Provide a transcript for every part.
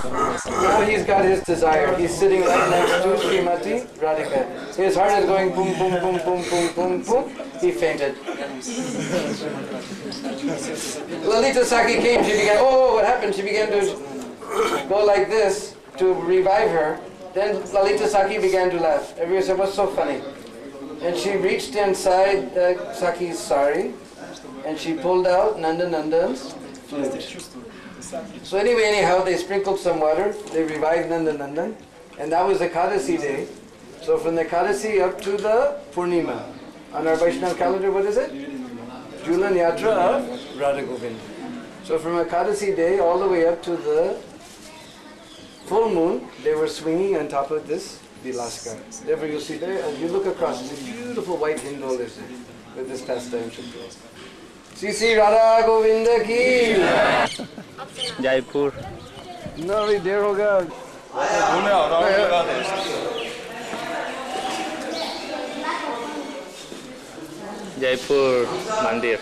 Now he's got his desire. He's sitting right next to Srimati Radhika. His heart is going boom, boom, boom, boom, boom, boom, boom. He fainted. Lalita Saki came. She began, oh, what happened? She began to go like this to revive her. Then Lalita Saki began to laugh. Everyone said, what's so funny? And she reached inside Saki's sari and she pulled out Nandanandan's flute. So anyway, anyhow, they sprinkled some water, they revived Nandanandan, and that was the Ekadasi day. So from the Ekadasi up to the Purnima. On our Vaishnava calendar, what is it? Julan Yatra of Radha Govind. So from Ekadasi day all the way up to the full moon, they were swinging on top of this Vilaska. Therefore you'll see there, as you look across, it's a beautiful white hindole is there with this pastime. Sri Radha Govinda ki Jaipur. No, we there hoga. Jaipur Mandir.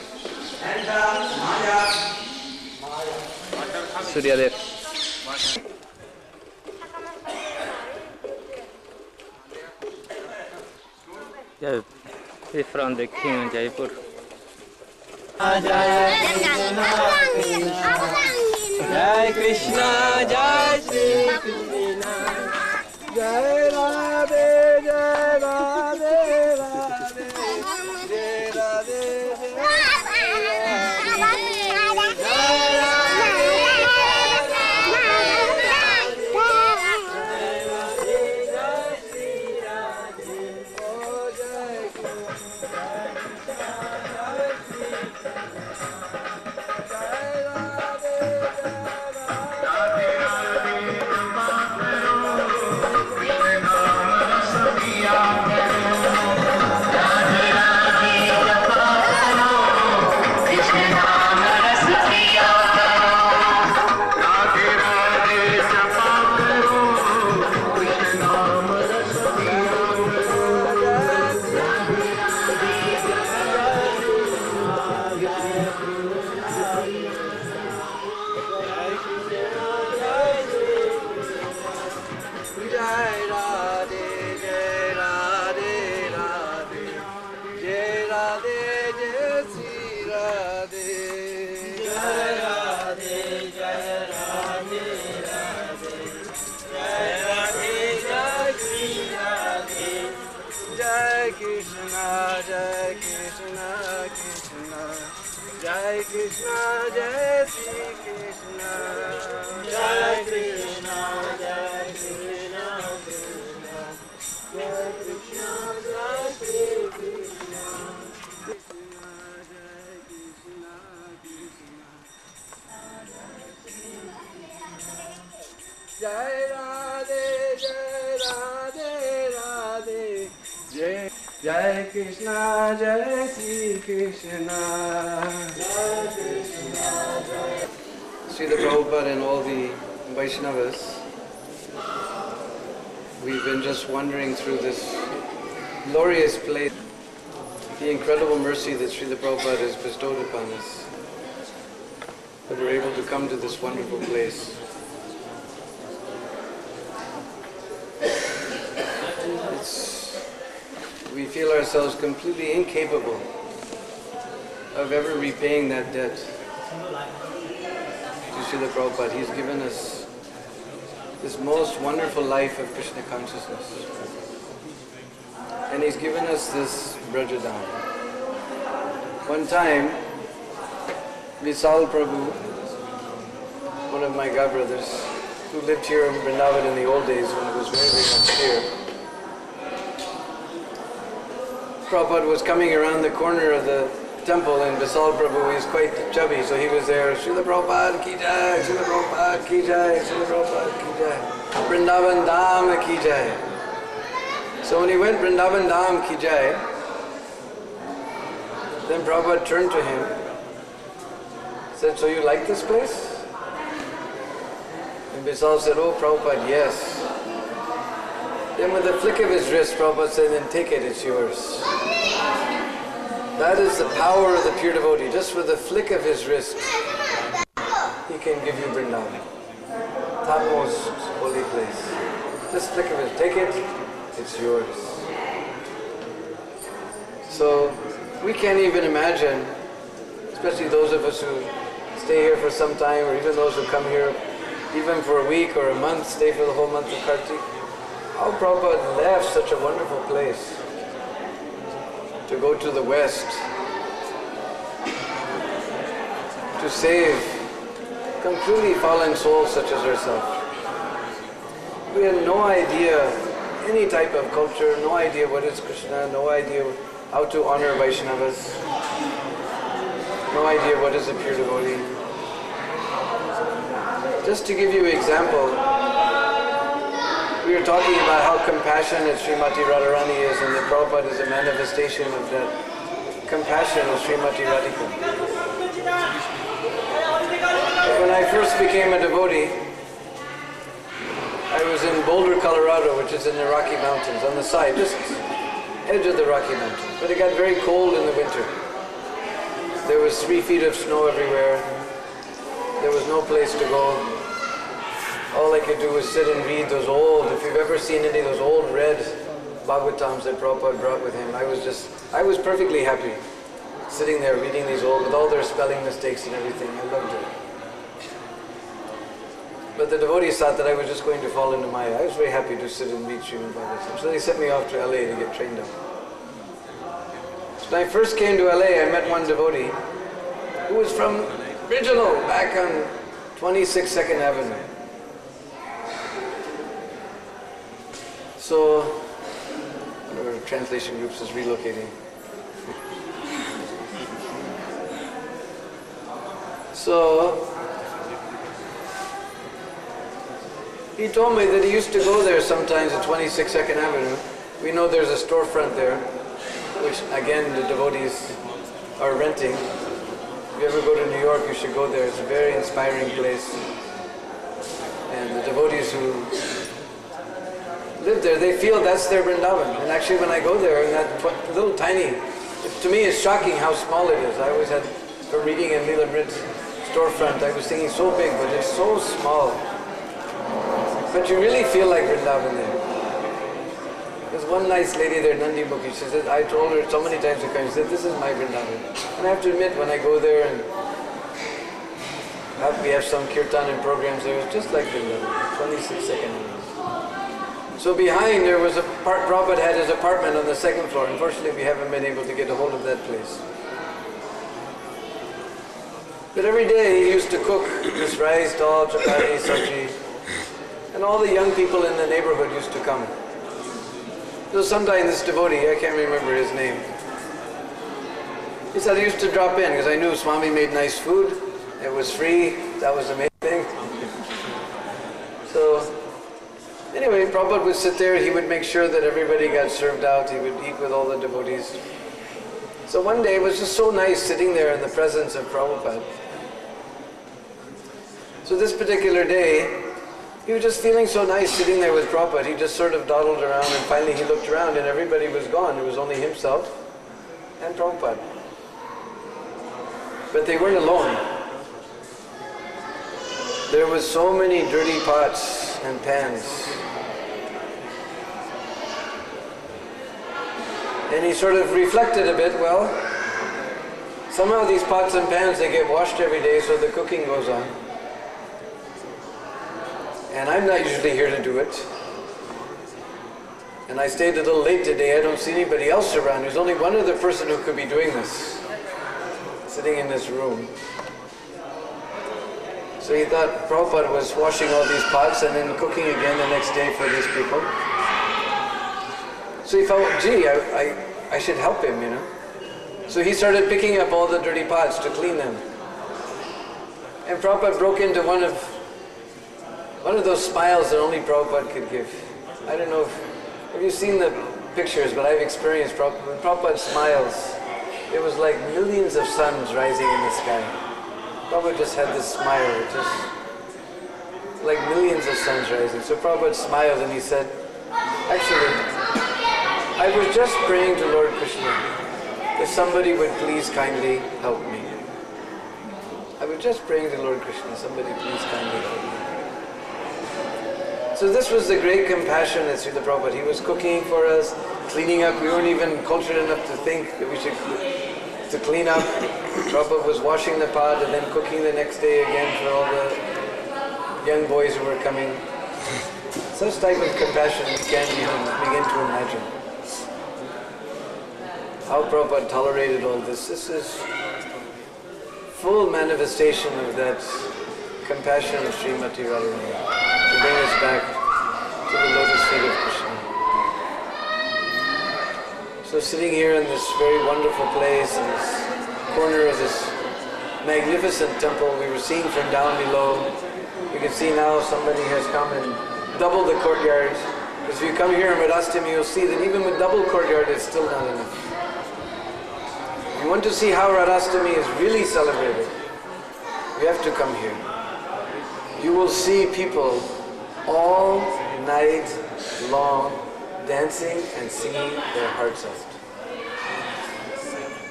Suryadev. Yeah, it's from the king of Jaipur. Jai Krishna, Jai Shri Krishna, Jai Radhe, Jai Radhe, Radhe, Jai Radhe, Jai Krishna, Jai Shri Krishna, Jai Krishna, Jai Krishna, Krishna, Jai Krishna, Jai Shri Krishna, Krishna, Jai Krishna, Krishna, Jai Radhe, Jai Radhe, Radhe, Jai Jai Krishna, Jai Shri Krishna, Jai Krishna, Jai. Srila Prabhupada and all the Vaishnavas, we've been just wandering through this glorious place, the incredible mercy that Srila Prabhupada has bestowed upon us, that we're able to come to this wonderful place. We feel ourselves completely incapable of ever repaying that debt to Srila Prabhupada. He's given us this most wonderful life of Krishna consciousness. And He's given us this Brajadam. One time, Visal Prabhu, one of my godbrothers, who lived here in Vrindavan in the old days when it was very, very much here, Prabhupada was coming around the corner of the temple and Visal Prabhu is quite chubby, so he was there, Srila Prabhupada ki jai, Srila Prabhupada ki jai, Srila Prabhupada ki jai, Vrindavan Dham ki jai. So when he went Vrindavan Dham ki jai, then Prabhupada turned to him, said, so you like this place? And Visal said, oh Prabhupada, yes. Then with a flick of his wrist, Prabhupada said, then take it, it's yours. That is the power of the pure devotee. Just with a flick of his wrist, he can give you Vrindavan. topmost holy place. Just flick of it, take it, it's yours. So we can't even imagine, especially those of us who stay here for some time, or even those who come here even for a week or a month, stay for the whole month of Kartik, how Prabhupada left such a wonderful place to go to the West, to save completely fallen souls such as ourselves. We had no idea any type of culture, no idea what is Krishna, no idea how to honor Vaishnavas, no idea what is a pure devotee. Just to give you an example, we were talking about how compassionate Srimati Radharani is, and that Prabhupada is a manifestation of that compassion of Srimati Radhika. When I first became a devotee, I was in Boulder, Colorado, which is in the Rocky Mountains, on the side, just edge of the Rocky Mountains. But it got very cold in the winter. There was 3 feet of snow everywhere. There was no place to go. All I could do was sit and read those old, if you've ever seen any of those old red Bhagavatams that Prabhupada brought with him, I was perfectly happy sitting there reading these old, with all their spelling mistakes and everything. I loved it. But the devotees thought that I was just going to fall into Maya. I was very happy to sit and read Srimad Bhagavatam. So they sent me off to LA to get trained up. So when I first came to LA, I met one devotee who was from original, back on 26 2nd Avenue. So, one of our translation groups is relocating. So, he told me that he used to go there sometimes at 26 2nd Avenue. We know there's a storefront there, which again the devotees are renting. If you ever go to New York, you should go there. It's a very inspiring place. And the devotees who live there, they feel that's their Vrindavan. And actually when I go there, in that little tiny, to me it's shocking how small it is. I always had, from reading in Leela Mrit's storefront, I was thinking so big, but it's so small. But you really feel like Vrindavan there. There's one nice lady there, Nandi Mukhi, she said, I told her so many times, she said, this is my Vrindavan. And I have to admit, when I go there and we have some kirtan and programs there, it's just like Vrindavan, 26 2nd Avenue. So behind there was Prabhupada had his apartment on the 2nd floor. Unfortunately, we haven't been able to get a hold of that place. But every day he used to cook this rice, dal, chapati, sabji. And all the young people in the neighborhood used to come. So sometime this devotee, I can't remember his name, he said he used to drop in because I knew Swami made nice food. It was free. That was the main thing. So anyway, Prabhupada would sit there. He would make sure that everybody got served out. He would eat with all the devotees. So one day it was just so nice sitting there in the presence of Prabhupada. So this particular day, he was just feeling so nice sitting there with Prabhupada. He just sort of dawdled around, and finally he looked around and everybody was gone. It was only himself and Prabhupada. But they weren't alone. There was so many dirty pots and pans. And he sort of reflected a bit, well, somehow these pots and pans, they get washed every day, so the cooking goes on. And I'm not usually here to do it. And I stayed a little late today. I don't see anybody else around. There's only one other person who could be doing this, sitting in this room. So he thought Prabhupada was washing all these pots and then cooking again the next day for these people. So he felt, gee, I should help him, you know. So he started picking up all the dirty pots to clean them. And Prabhupada broke into one of those smiles that only Prabhupada could give. I don't know if you've seen the pictures, but I've experienced Prabhupada. When Prabhupada smiles, it was like millions of suns rising in the sky. Prabhupada just had this smile, just like millions of suns rising. So Prabhupada smiled and he said, actually, I was just praying to Lord Krishna that somebody would please kindly help me. I was just praying to Lord Krishna, somebody please kindly help me. So this was the great compassion that Srila Prabhupada, he was cooking for us, cleaning up. We weren't even cultured enough to think that we should to clean up. Prabhupada was washing the pot and then cooking the next day again for all the young boys who were coming. Such type of compassion we can't even begin to imagine. How Prabhupada tolerated all this. This is full manifestation of that compassion of Srimati Radharani to bring us back to the lotus feet of Krishna. So sitting here in this very wonderful place, in this corner of this magnificent temple we were seeing from down below, you can see now somebody has come and doubled the courtyard. Because if you come here in Radhastami, you'll see that even with double courtyard, it's still not enough. If you want to see how Radhastami is really celebrated, you have to come here. You will see people all night long dancing and singing their hearts out.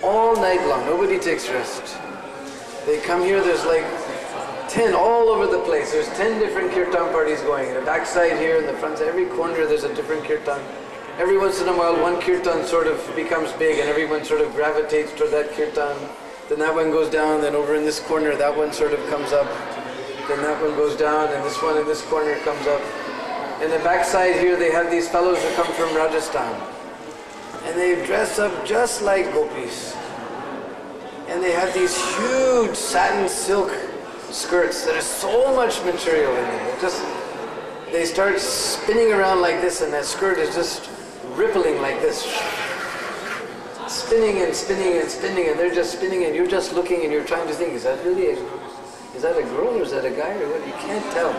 All night long, nobody takes rest. They come here, there's like 10 all over the place. There's 10 different kirtan parties going. In the backside here, in the front, every corner there's a different kirtan. Every once in a while one kirtan sort of becomes big and everyone sort of gravitates toward that kirtan. Then that one goes down, then over in this corner that one sort of comes up. Then that one goes down and this one in this corner comes up. In the backside here they have these fellows who come from Rajasthan. And they dress up just like gopis. And they have these huge satin silk skirts that are so much material in them. They start spinning around like this and that skirt is just rippling like this. Spinning and spinning and spinning and they're just spinning and you're just looking and you're trying to think, is that a girl or is that a guy or what? You can't tell.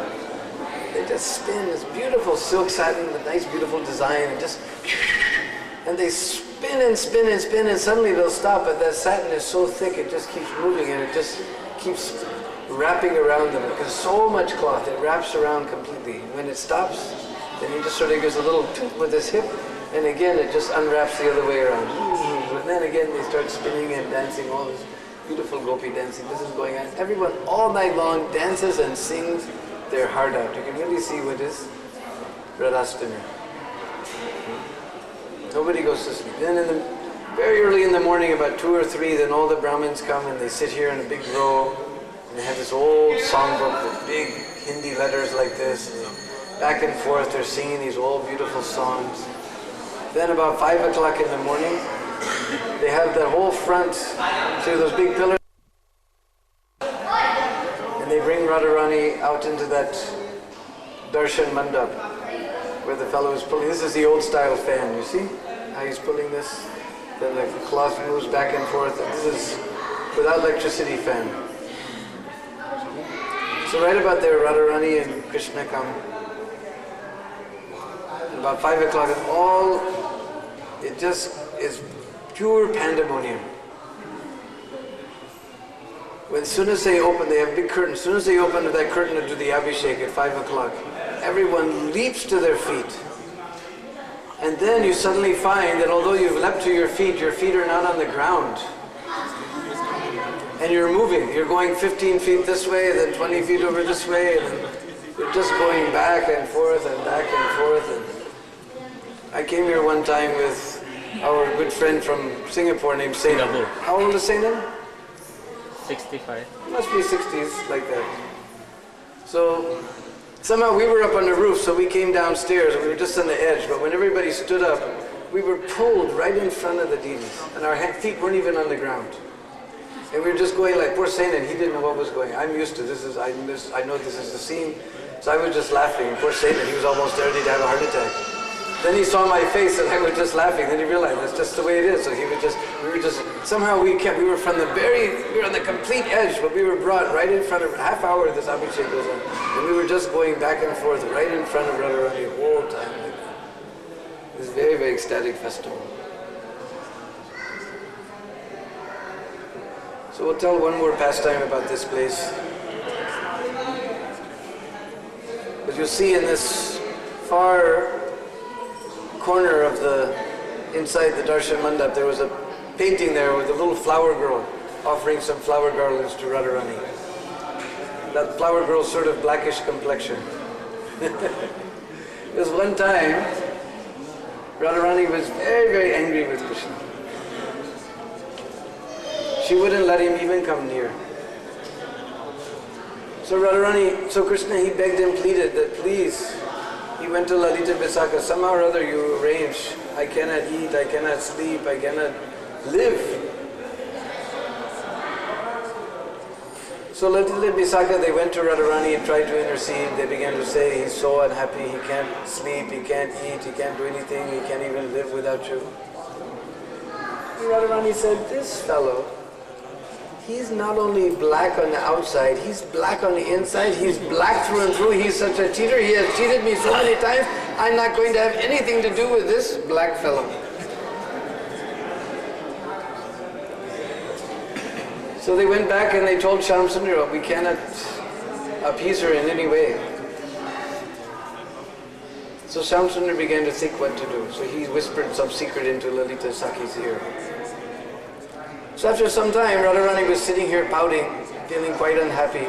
They just spin this beautiful silk satin with nice beautiful design and they spin and spin and spin and suddenly they'll stop, but that satin is so thick it just keeps moving and it just keeps wrapping around them because so much cloth, it wraps around completely. When it stops, then he just sort of gives a little toot with his hip and again it just unwraps the other way around. And then again they start spinning and dancing, all this beautiful gopi dancing. This is going on. Everyone all night long dances and sings their heart out. You can really see what is Radhastami. Nobody goes to sleep. Then very early in the morning, about 2 or 3, then all the Brahmins come and they sit here in a big row. And they have this old songbook with big Hindi letters like this. And back and forth they're singing these old beautiful songs. Then about 5 o'clock in the morning, they have the whole front, see those big pillars? And they bring Radharani out into that darshan mandap where the fellow is pulling. This is the old style fan, you see how he's pulling this? Then the cloth moves back and forth. And this is without electricity fan. So right about there, Radharani and Krishna come. And about 5 o'clock, it just is pure pandemonium. When soon as they open, they have big curtains. As soon as they open that curtain to do the Abhishek at 5 o'clock, everyone leaps to their feet. And then you suddenly find that although you've leapt to your feet are not on the ground. And you're moving. You're going 15 feet this way, then 20 feet over this way, and then you're just going back and forth and back and forth. And I came here one time with our good friend from Singapore named Sainam. How old is Sainam? 65. Must be 60s, like that. So somehow we were up on the roof, so we came downstairs and we were just on the edge, but when everybody stood up, we were pulled right in front of the deities, and our feet weren't even on the ground. And we were just going like, poor Saint, and he didn't know what was going on. I'm used to this, I know this is the scene. So I was just laughing, and poor Saint, he was almost ready to have a heart attack. Then he saw my face and I was just laughing, then he realized that's just the way it is. So somehow we were on the complete edge, but we were brought right in front of, half hour this Abhishek goes on. And we were just going back and forth right in front of Radharani the whole time. It was a very, very ecstatic festival. So we'll tell one more pastime about this place. As you'll see in this far corner of inside the Darshan Mandap, there was a painting there with a little flower girl offering some flower garlands to Radharani. That flower girl's sort of blackish complexion. Because one time, Radharani was very, very angry with Krishna. She wouldn't let him even come near. So Krishna, he begged and pleaded that please, he went to Lalita Visakha, somehow or other you arrange, I cannot eat, I cannot sleep, I cannot live. So Lalita Visakha, they went to Radharani and tried to intercede. They began to say, he's so unhappy, he can't sleep, he can't eat, he can't do anything, he can't even live without you. And Radharani said, this fellow, he's not only black on the outside, he's black on the inside, he's black through and through, he's such a cheater, he has cheated me so many times, I'm not going to have anything to do with this black fellow. So they went back and they told Shyamsundar, we cannot appease her in any way. So Shyamsundar began to think what to do. So he whispered some secret into Lalita Sakhi's ear. So after some time, Radharani was sitting here pouting, feeling quite unhappy.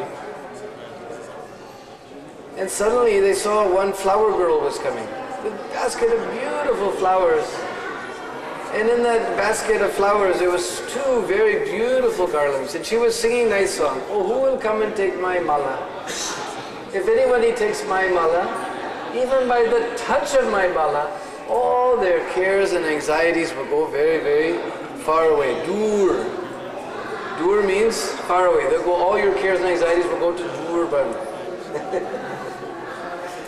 And suddenly they saw one flower girl was coming with a basket of beautiful flowers. And in that basket of flowers there was two very beautiful garlands. And she was singing nice song. Oh, who will come and take my mala? If anybody takes my mala, even by the touch of my mala, all their cares and anxieties will go very, very far away. Dur. Dur means far away. They'll go, all your cares and anxieties will go to Durban.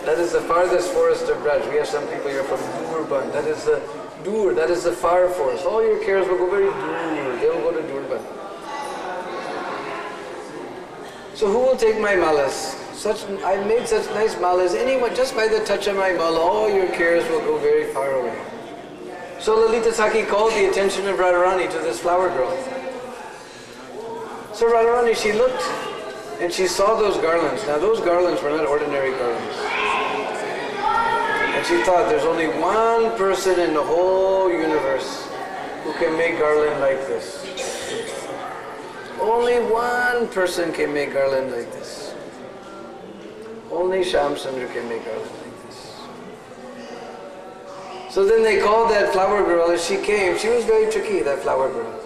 That is the farthest forest of Braj. We have some people here from Durban. That is the Dur, that is the far forest. All your cares will go very Dur. They will go to Durban. So who will take my malas? I made such nice malas. Anyone, just by the touch of my mala, all your cares will go very far away. So Lalita Sakhi called the attention of Radharani to this flower girl. So Radharani, she looked and she saw those garlands. Now those garlands were not ordinary garlands. And she thought, there's only one person in the whole universe who can make garland like this. Only one person can make garland like this. Only Shyamsundar can make garland like this. So then they called that flower girl. As she came, she was very tricky, that flower girl.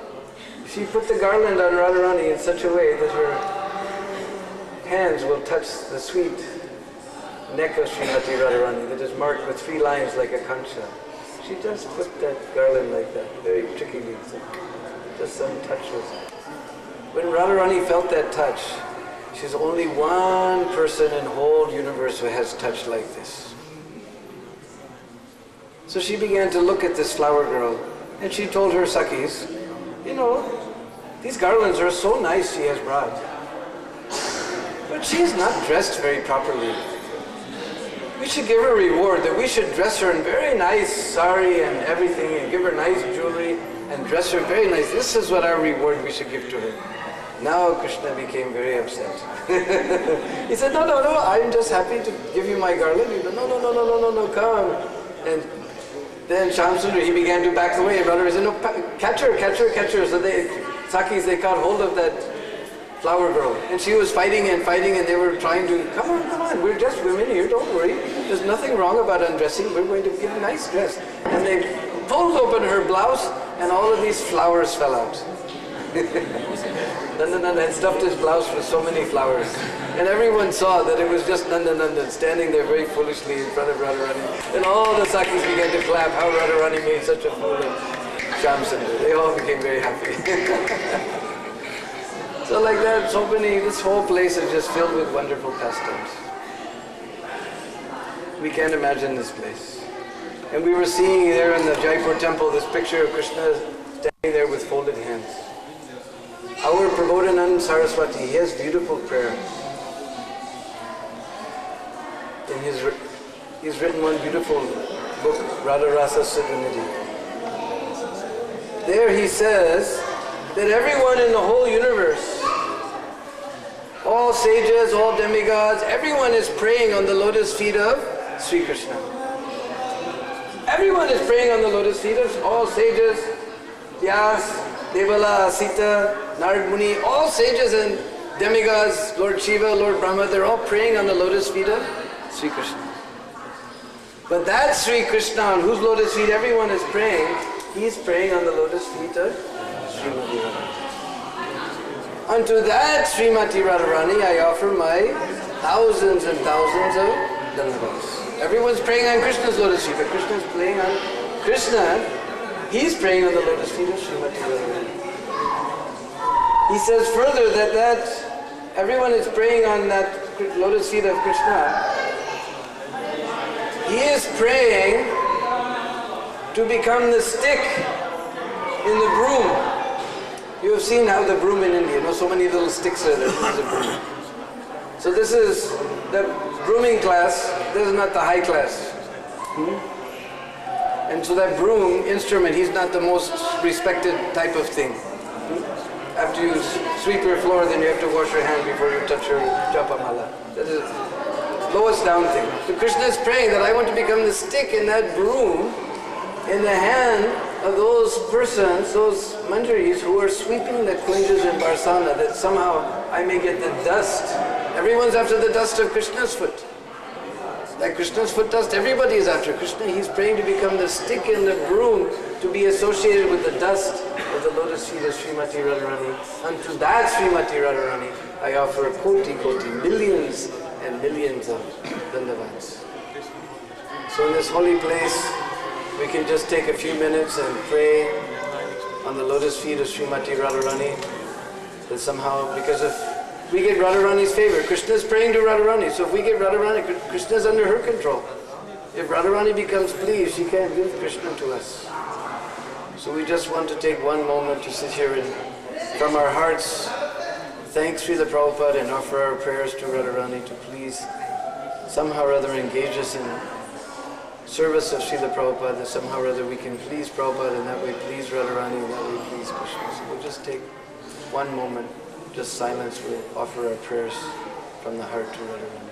She put the garland on Radharani in such a way that her hands will touch the sweet neck of Srimati Radharani that is marked with 3 lines like a kancha. She just put that garland like that, very trickily, just some touches. When Radharani felt that touch, she's only one person in the whole universe who has touch like this. So she began to look at this flower girl and she told her Sakhis, you know, these garlands are so nice she has brought. But she's not dressed very properly. We should give her a reward that we should dress her in very nice sari and everything and give her nice jewelry and dress her very nice. This is what our reward we should give to her. Now Krishna became very upset. He said, no, I'm just happy to give you my garland. He said, no, come. And then Shyamsundar, he began to back away. Brother said, no, catch her. So Sakhis, they caught hold of that flower girl. And she was fighting and they were trying to, come on, we're just women here, don't worry. There's nothing wrong about undressing. We're going to give a nice dress. And they pulled open her blouse and all of these flowers fell out. Nandanandan had stuffed his blouse with so many flowers. And everyone saw that it was just Nandanandan standing there very foolishly in front of Radharani. And all the Sakhis began to clap how Radharani made such a fool of Shyamsundar. They all became very happy. So like that, this whole place is just filled with wonderful pastimes. We can't imagine this place. And we were seeing there in the Jaipur temple this picture of Krishna standing there with folded hands. Our Prabodhanand Saraswati, he has beautiful prayer. And he's written one beautiful book, Radha Rasa Sudhanidhi. There he says that everyone in the whole universe, all sages, all demigods, everyone is praying on the lotus feet of Sri Krishna. Everyone is praying on the lotus feet of all sages, Vyas, Devala, Sita, Narad Muni, all sages and demigods, Lord Shiva, Lord Brahma, they're all praying on the lotus feet of Sri Krishna. But that Sri Krishna on whose lotus feet everyone is praying, he's praying on the lotus feet of Srimati Radharani. Unto that Srimati Radharani I offer my thousands and thousands of dandavats. Everyone's praying on Krishna's lotus feet, but Krishna's praying on Krishna. He's praying on the lotus feet of Srimati Radharani. He says further that everyone is praying on that lotus feet of Krishna. He is praying to become the stick in the broom. You have seen how the broom in India, so many little sticks are there. This is a broom. So this is the brooming class, this is not the high class. And so that broom instrument, he's not the most respected type of thing. After you sweep your floor, then you have to wash your hand before you touch your japamala. That is lowest down thing. So Krishna is praying that I want to become the stick in that broom in the hand of those persons, those manjaris who are sweeping the kunjas in Varshana, that somehow I may get the dust. Everyone's after the dust of Krishna's foot. Like Krishna's foot dust, everybody is after Krishna. He's praying to become the stick in the broom, to be associated with the dust of the lotus feet of Srimati Radharani. Unto that Srimati Radharani I offer koti, millions and millions of dandavats. So in this holy place, we can just take a few minutes and pray on the lotus feet of Srimati Radharani. That somehow, because if we get Radharani's favor, Krishna is praying to Radharani. So if we get Radharani, Krishna is under her control. If Radharani becomes pleased, she can't give Krishna to us. So we just want to take one moment to sit here and, from our hearts, thank Srila Prabhupada and offer our prayers to Radharani to please somehow or other engage us in service of Srila Prabhupada, that somehow or other we can please Prabhupada and that way please Radharani and that way please Krishna. So we'll just take one moment, just silence, we'll offer our prayers from the heart to Radharani.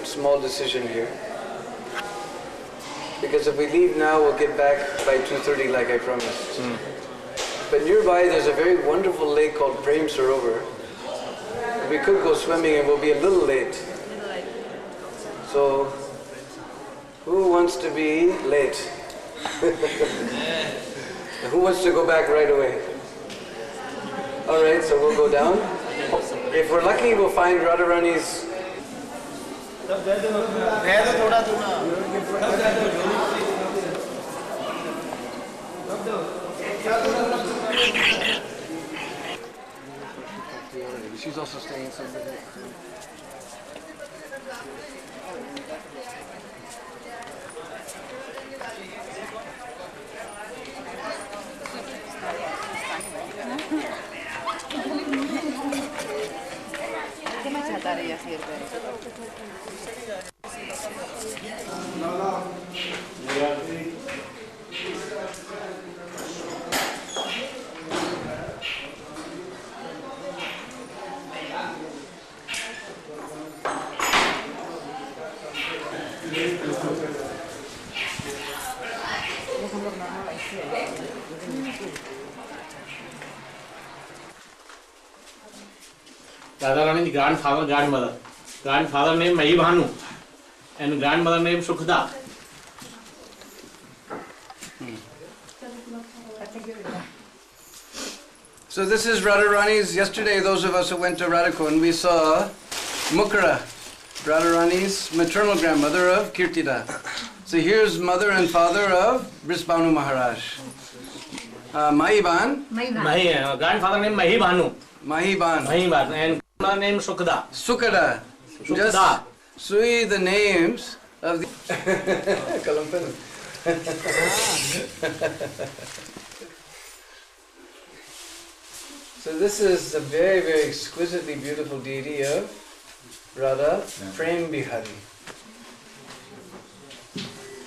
Small decision here, because if we leave now, we'll get back by 2:30 like I promised. But nearby there's a very wonderful lake called Prem Sarovar. We could go swimming and we'll be a little late. So who wants to be late? Who wants to go back right away? Alright, so we'll go down. If we're lucky, we'll find Radharani's. She's also staying somewhere. Radharani's grandfather, grandmother. Grandfather name Mahi Bhanu and grandmother name Sukhda. So this is Radharani's. Yesterday, those of us who went to Radhakund, we saw Mukra, Radharani's maternal grandmother of Kirtida. So here's mother and father of Brisbanu Maharaj. Mahiban. Grandfather name Mahi Bhanu. Mahiban. Mahiban and grandmother name Sukhda. Sukhada. Just see the names of the Kalampan. So this is a very, very exquisitely beautiful deity of Radha, Prem Bihari.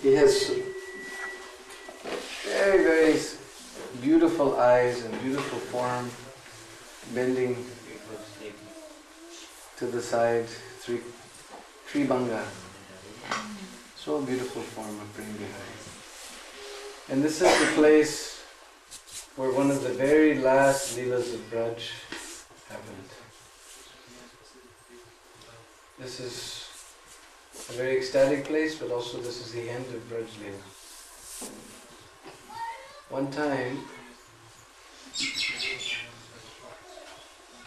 He has very, very beautiful eyes and beautiful form, bending to the side, Tribanga. So beautiful form of Prem Bihari. And this is the place where one of the very last Leelas of Braj happened. This is a very ecstatic place, but also this is the end of Braj Leela. One time,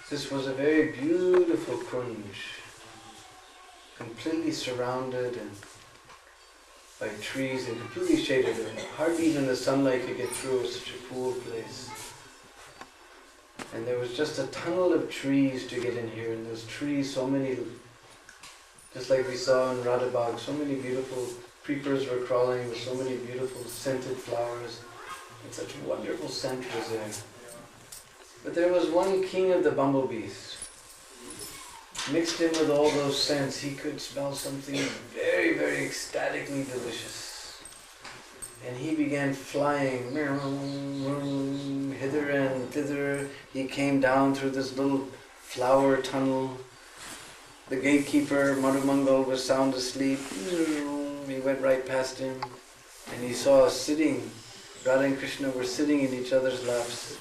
this was a very beautiful kunj, completely surrounded and by trees and completely shaded. Hardly even the sunlight could get through. It was such a cool place. And there was just a tunnel of trees to get in here, and those trees, so many, just like we saw in Radhabag, so many beautiful creepers were crawling with so many beautiful scented flowers, and such wonderful scent was there. But there was one king of the bumblebees. Mixed in with all those scents, he could smell something very, very ecstatically delicious. And he began flying hither and thither. He came down through this little flower tunnel. The gatekeeper, Madhumangal, was sound asleep. He went right past him, and he saw us sitting. Radha and Krishna were sitting in each other's laps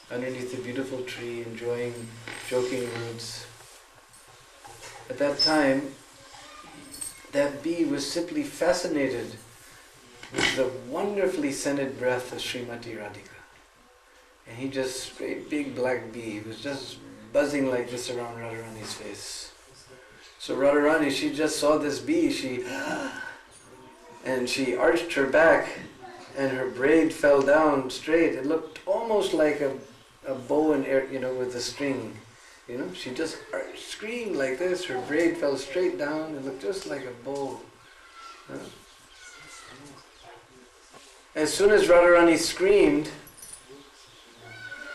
underneath a beautiful tree, enjoying joking words. At that time, that bee was simply fascinated with the wonderfully scented breath of Srimati Radhika. And he just, great big black bee, was just buzzing like this around Radharani's face. So Radharani, she just saw this bee, and she arched her back, and her braid fell down straight. It looked almost like a bow and arrow, with a string. She just screamed like this, her braid fell straight down, it looked just like a bow. As soon as Radharani screamed,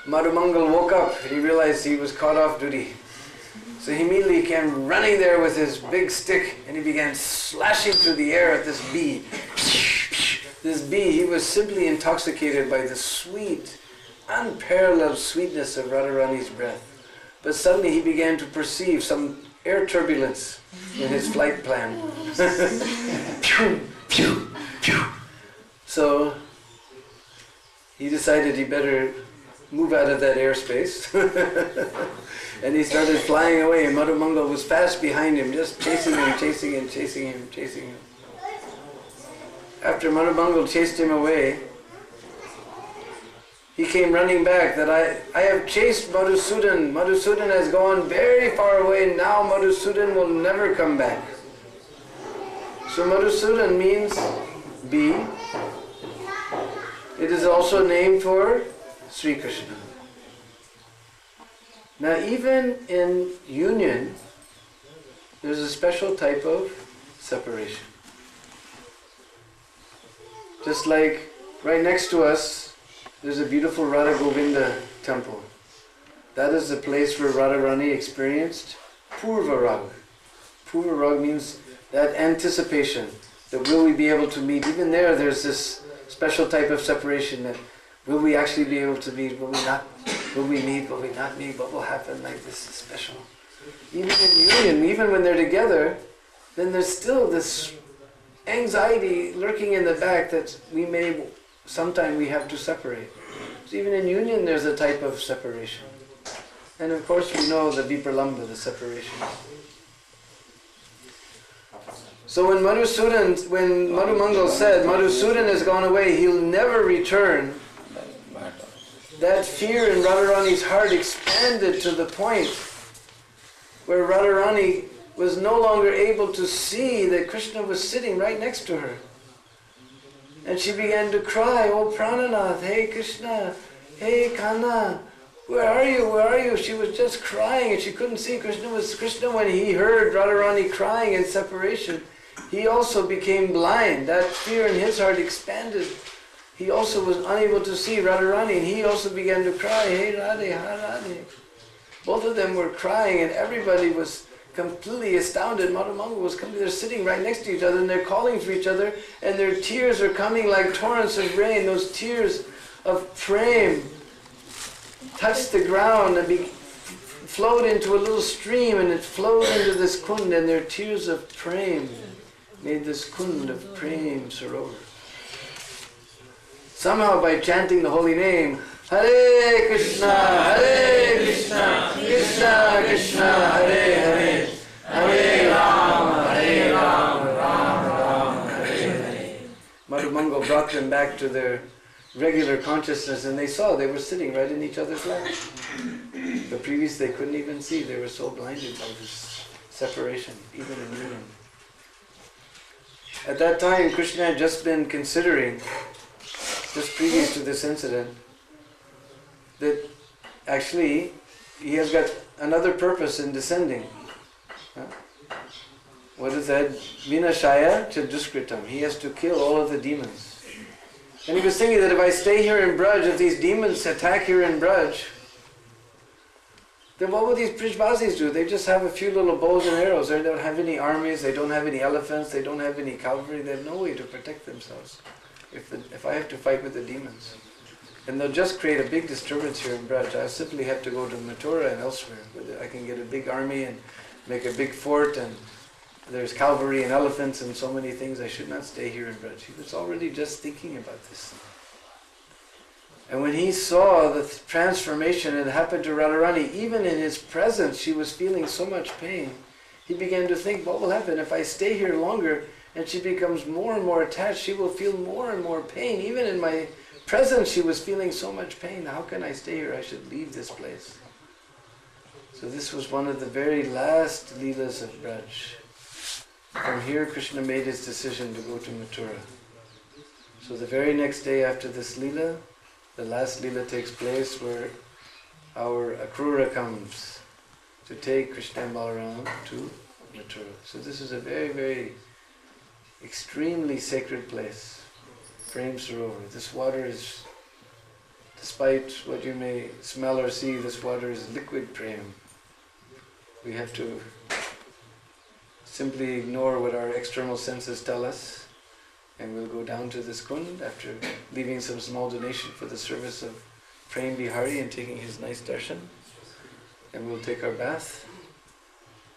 Madhumangal woke up and he realized he was caught off duty. So he immediately came running there with his big stick and he began slashing through the air at this bee. This bee, he was simply intoxicated by the sweet, unparalleled sweetness of Radharani's breath. But suddenly he began to perceive some air turbulence in his flight plan. So he decided he better move out of that airspace. And he started flying away, and Madhumangal was fast behind him, just chasing him. After Madhumangal chased him away, he came running back that I have chased Madhusudan. Madhusudan has gone very far away. Now Madhusudan will never come back. So Madhusudan means bee. It is also named for Sri Krishna. Now even in union, there's a special type of separation. Just like right next to us, there's a beautiful Radha Govinda temple. That is the place where Radharani experienced Purva Rag. Purva Rag means that anticipation, that will we be able to meet. Even there's this special type of separation that will we actually be able to meet, will we not, will we meet, will we not meet, what will happen, like this is special. Even in union, even when they're together, then there's still this anxiety lurking in the back that sometime we have to separate. So even in union there's a type of separation. And of course we know the vipralamba, the separation. So when Madhumangal said, Madhusudan has gone away, he'll never return, that fear in Radharani's heart expanded to the point where Radharani was no longer able to see that Krishna was sitting right next to her. And she began to cry, "Oh Prananath, hey Krishna, hey Kana, where are you, where are you?" She was just crying and she couldn't see Krishna. When he heard Radharani crying in separation, he also became blind. That fear in his heart expanded. he also was unable to see Radharani, and he also began to cry, "Hey Radhe, ha Radhe." Both of them were crying, and everybody was completely astounded. Madhumangal was coming, they're sitting right next to each other, and they're calling for each other, and their tears are coming like torrents of rain. Those tears of prem touched the ground and flowed into a little stream, and it flowed into this kund, and their tears of prem made this kund of prem sarovar. Somehow by chanting the holy name, Hare Krishna, Krishna Krishna, Hare Hare, Hare Rama, Rama Rama, Hare Hare. Madhumangal brought them back to their regular consciousness, and they saw they were sitting right in each other's lap. The previous they couldn't even see, they were so blinded by this separation, even in union. At that time, Krishna had just been considering, just previous to this incident, that actually he has got another purpose in descending. What is that? Vinashaya Chaduskritam. He has to kill all of the demons. And he was thinking that if I stay here in Braj, if these demons attack here in Braj, then what will these Brijbasis do? They just have a few little bows and arrows. They don't have any armies, they don't have any elephants, they don't have any cavalry, they have no way to protect themselves if I have to fight with the demons. And they'll just create a big disturbance here in Braj. I simply have to go to Mathura and elsewhere, where I can get a big army and make a big fort, and there's cavalry and elephants and so many things. I should not stay here in Braj. He was already just thinking about this. And when he saw the transformation that happened to Radharani, even in his presence, she was feeling so much pain. He began to think, what will happen if I stay here longer and she becomes more and more attached? She will feel more and more pain. Even in my presence, she was feeling so much pain. How can I stay here? I should leave this place. So this was one of the very last Leelas of Braj. From here, Krishna made his decision to go to Mathura. So the very next day after this Leela, the last Leela takes place where our Akrura comes to take Krishna and Balaram to Mathura. So this is a very, very extremely sacred place. Prem Sarovar. This water is, despite what you may smell or see, this water is liquid prem. We have to simply ignore what our external senses tell us, and we'll go down to this kund after leaving some small donation for the service of Prem Bihari and taking his nice darshan, and we'll take our bath,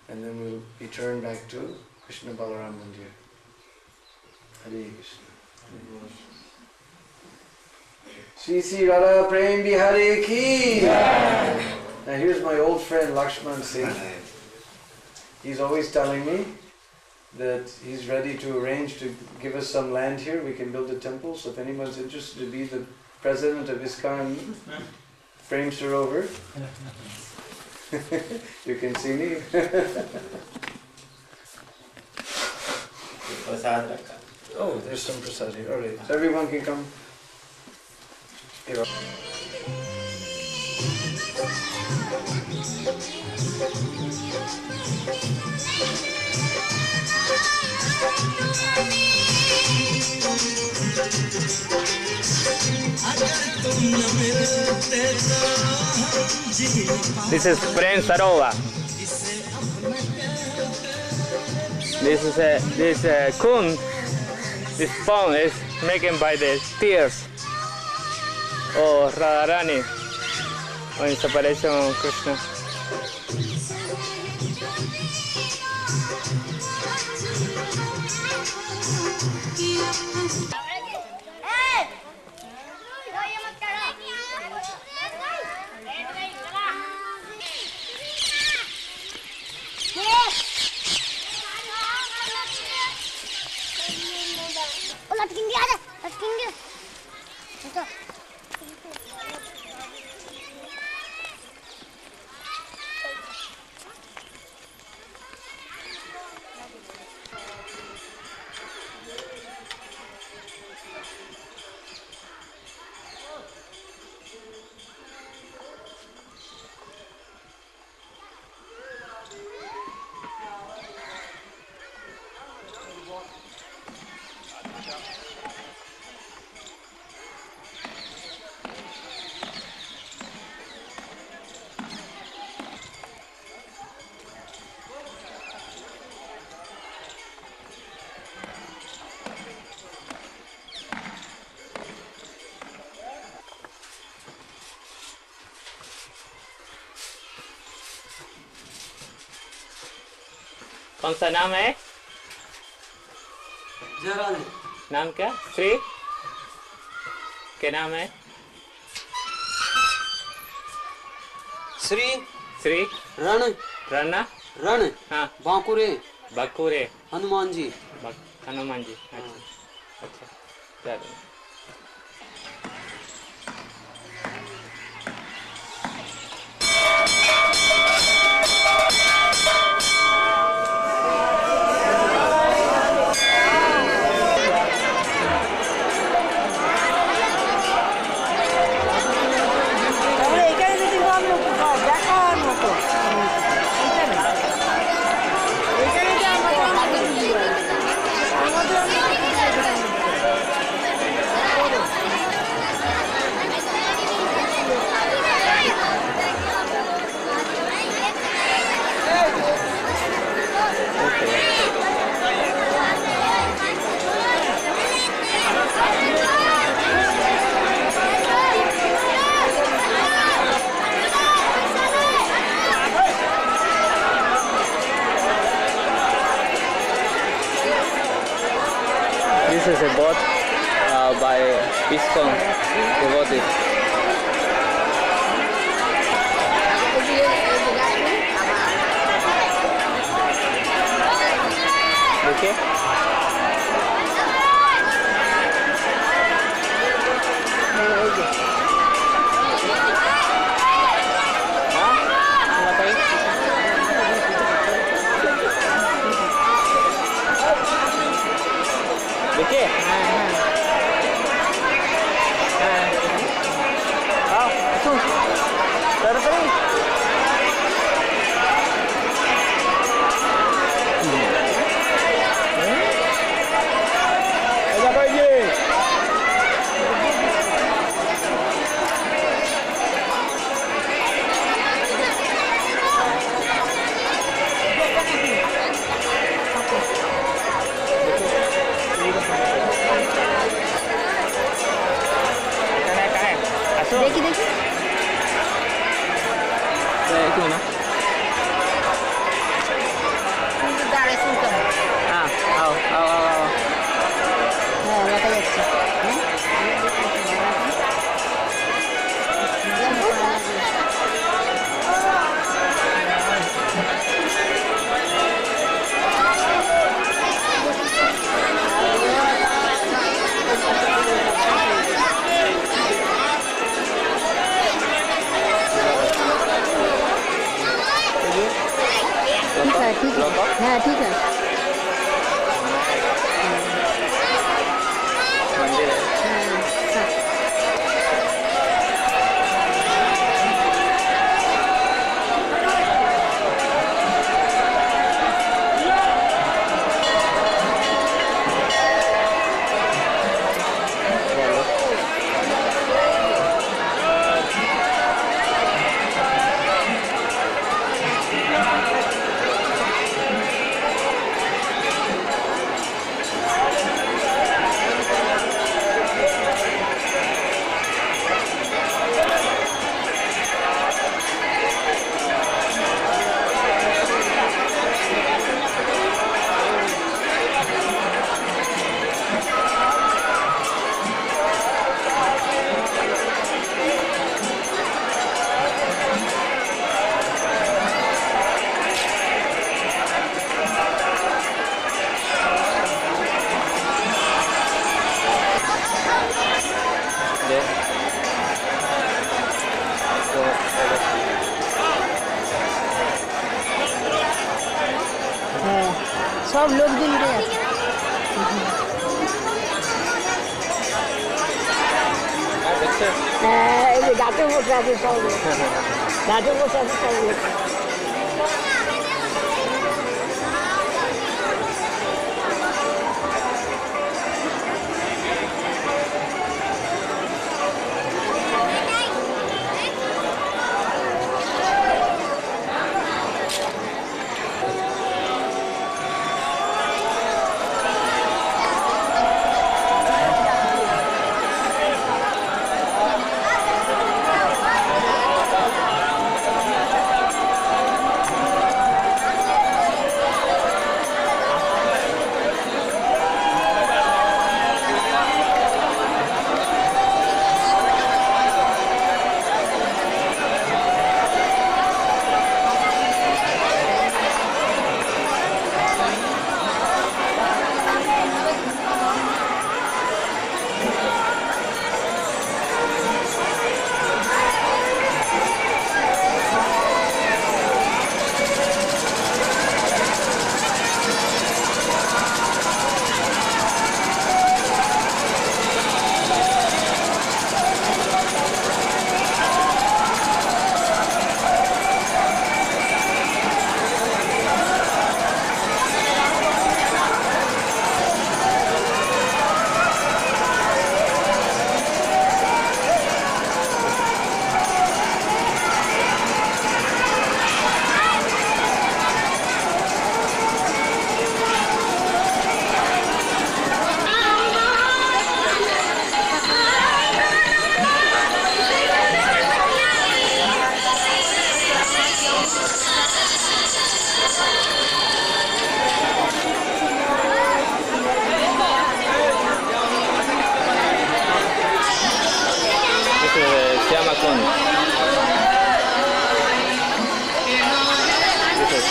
and then we'll return back to Krishna Balaram Mandir. Hare Krishna. Shri Sri Radha Prem Bihari ki. Now here's my old friend Lakshman Singh. He's always telling me that he's ready to arrange to give us some land here. We can build a temple. So if anyone's interested to be the president of ISKCON Prem Sarovar, you can see me. Oh, there's some prasad here. All right, so everyone can come. Here. This is Prem Sarovar. This kund, this pond is making by the tears of Radharani on separation of Krishna. कौन सा नाम है? जयरानी। नाम क्या? श्री क्या नाम है? श्री श्री रण राणा रण हाँ बांकुरे बकुरे हनुमान जी। हनुमान जी। अच्छा चलो। This is a boat by ISKCON devotees. Okay. देखिए देखिए देखिए एक मिनट गाड़ी सुनता हूँ। हाँ आओ आओ आओ आओ हाँ लगा जाता ठीक है हाँ ठीक है मंदिर है सब लोग दिन रहे गाते वो सब गाते वो सब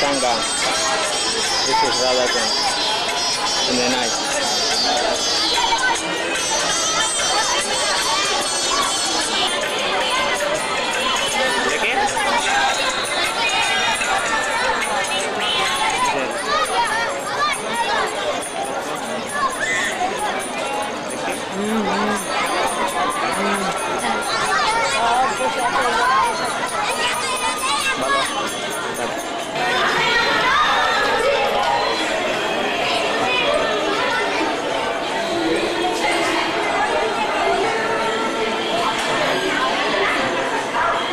Sangha. This is Radha Kund in the night. देखिए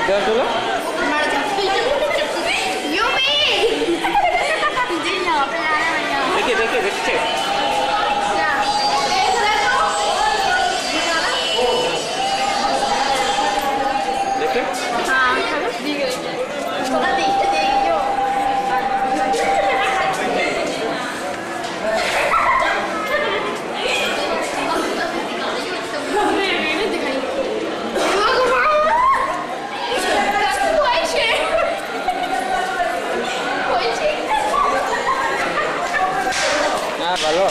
क्या बोला देखिए देखिए देखिए Halo.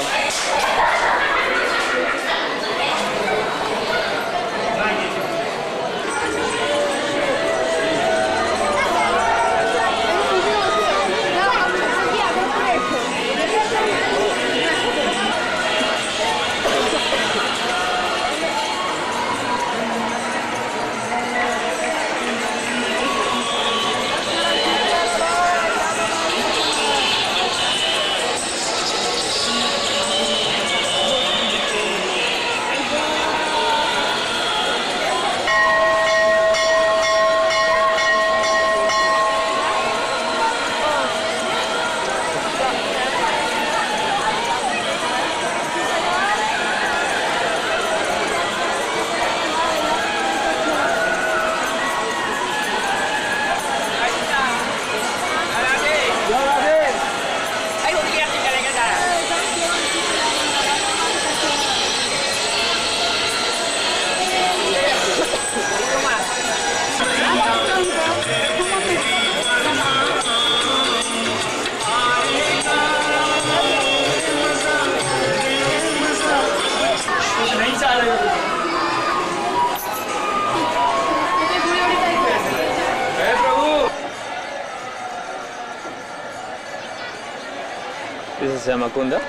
This is Kunda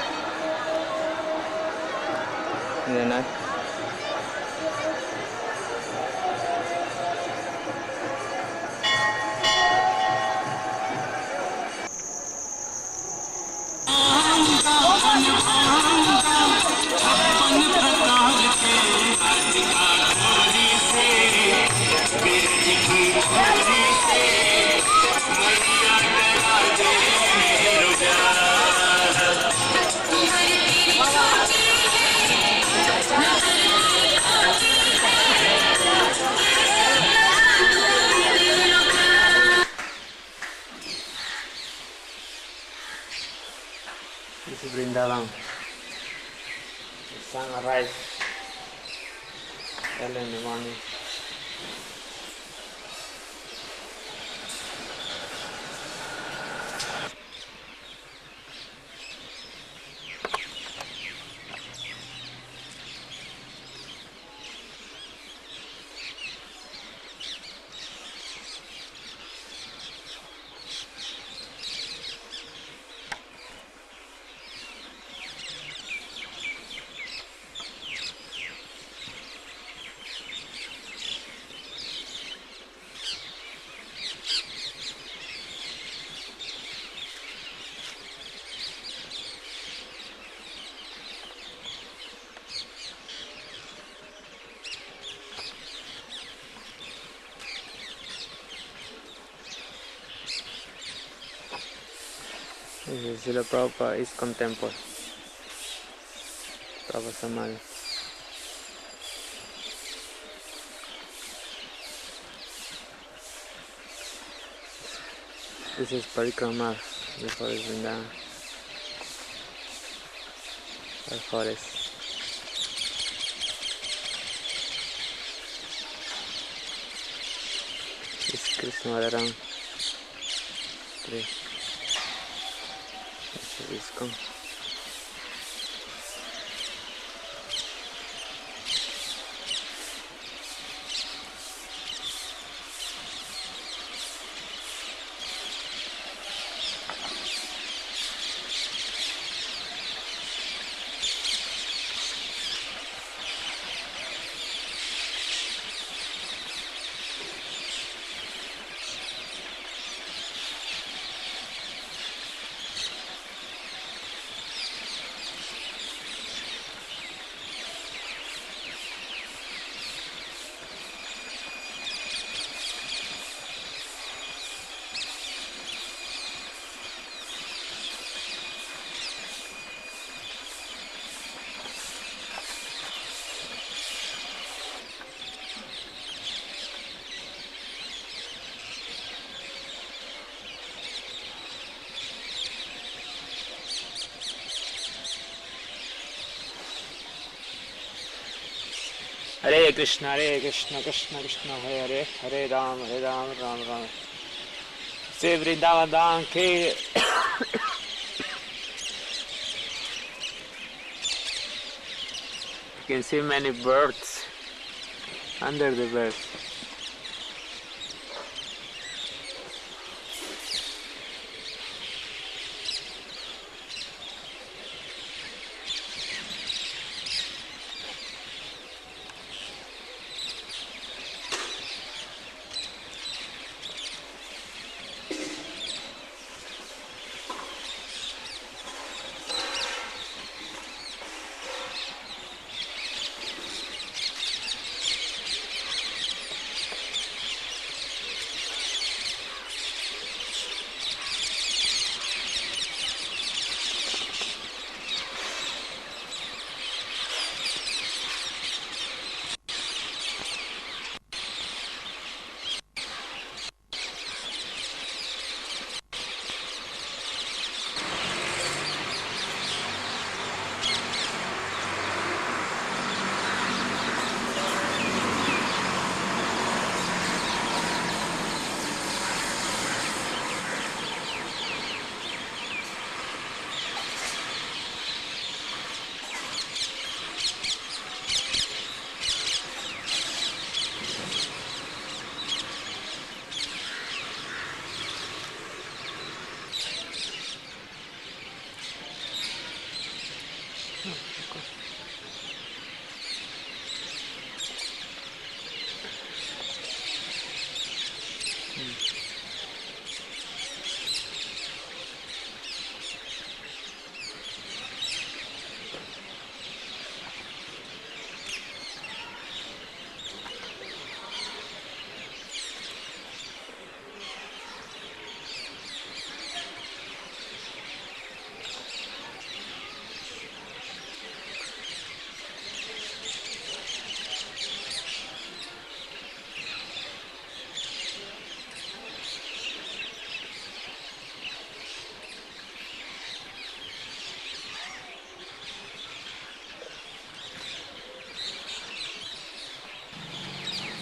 in the night. This is Vrindavan. The sun arrives early in the morning. This is Srila Prabhupada ISKCON temple. Prabhupada Samadhi. This is Parikram before it's Vrindavan. Or forest. This is Krishna Radha. 3. Please come. Hare Krishna, Krishna Krishna, Hare Hare, Hare Ram, Ram Ram. Se Vrindavan ke you can see many birds under the birds.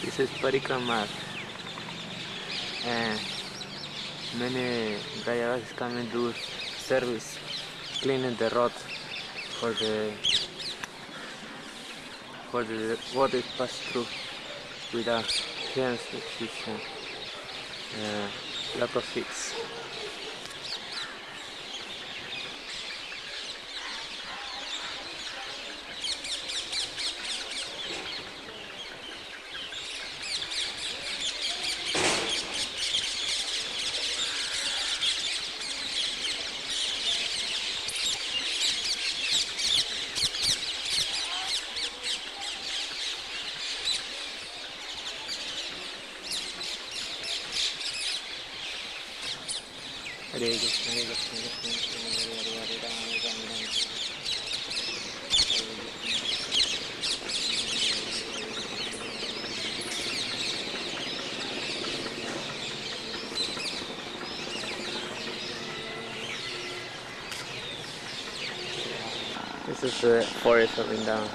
This is Parikram and many drivers come and do service, cleaning the road for the water pass through without hands restriction, lot of fix. Hare Krishna, Hare Krishna, Krishna Krishna, Hare Hare, Hare Ram, Ram Ram. This is the forest of Vrindavan.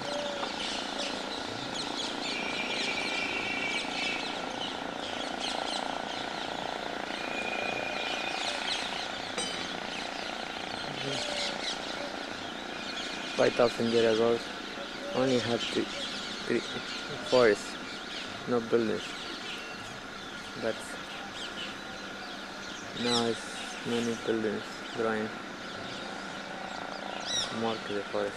5,000 years ago, only had three forests, no buildings. But now it's many buildings growing more to the forest.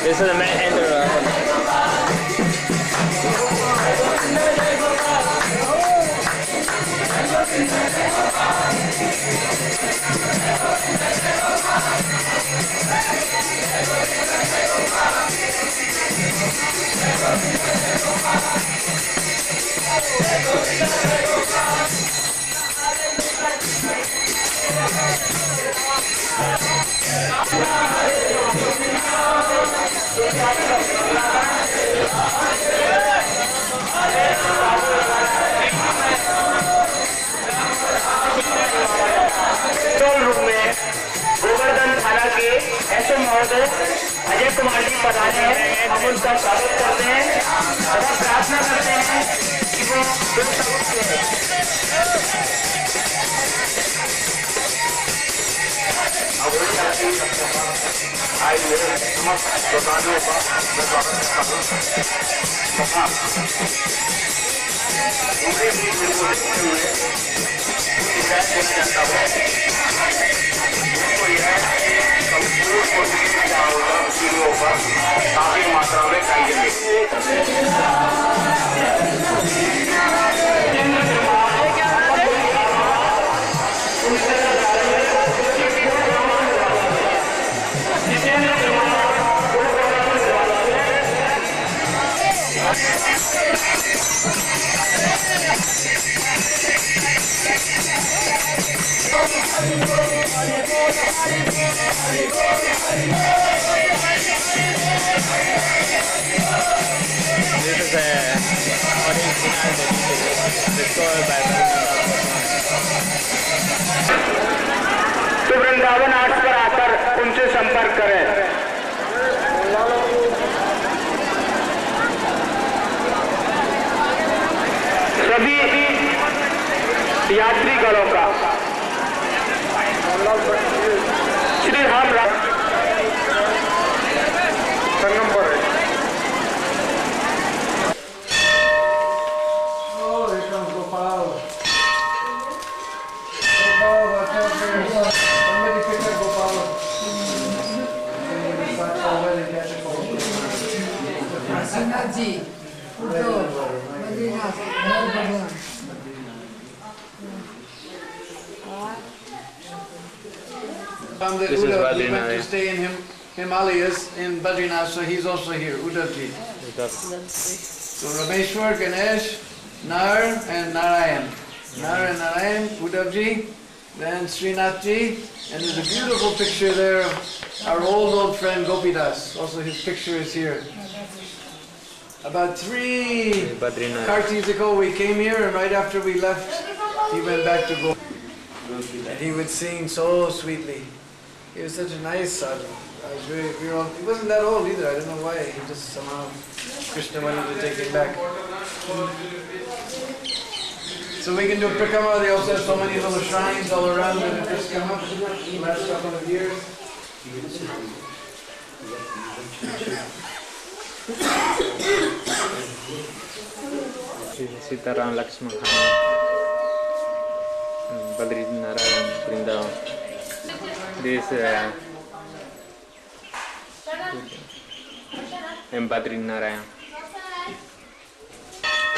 This is the main entrance. ऐसे महोदय अजय कुमार जी पधारे हैं, हम उनका स्वागत करते हैं तथा प्रार्थना करते हैं कि वो काफी मात्रा में चाहिए। This is a original discovered by तो वृंदावन आर्ट्स पर आकर उनसे संपर्क करें। सभी यात्री गणों का श्री राम संगम पर है। जी Badrinath, Vrindavan. Found that This is Uddhav, he Badrinath, went yeah. to stay in Himalayas in Badrinath, so he's also here, Uddhavji. So Rameshwar, Ganesh, Nar and Narayan. Nar and Narayan, Uddhavji, then Srinathji, and there's a beautiful picture there of our old friend Gopidas. Also his picture is here. About 3 Badrinath. Kartis ago we came here, and right after we left, he went back to go. And he would sing so sweetly. He was such a nice sadhu. He wasn't that old either. I don't know why. He just somehow, Krishna wanted to take him back. So we can do Parikram. They also have so many little shrines all around that have just come up the last couple of years. Sitaram Lakshman Badrinath Vrindavan. This Badrinath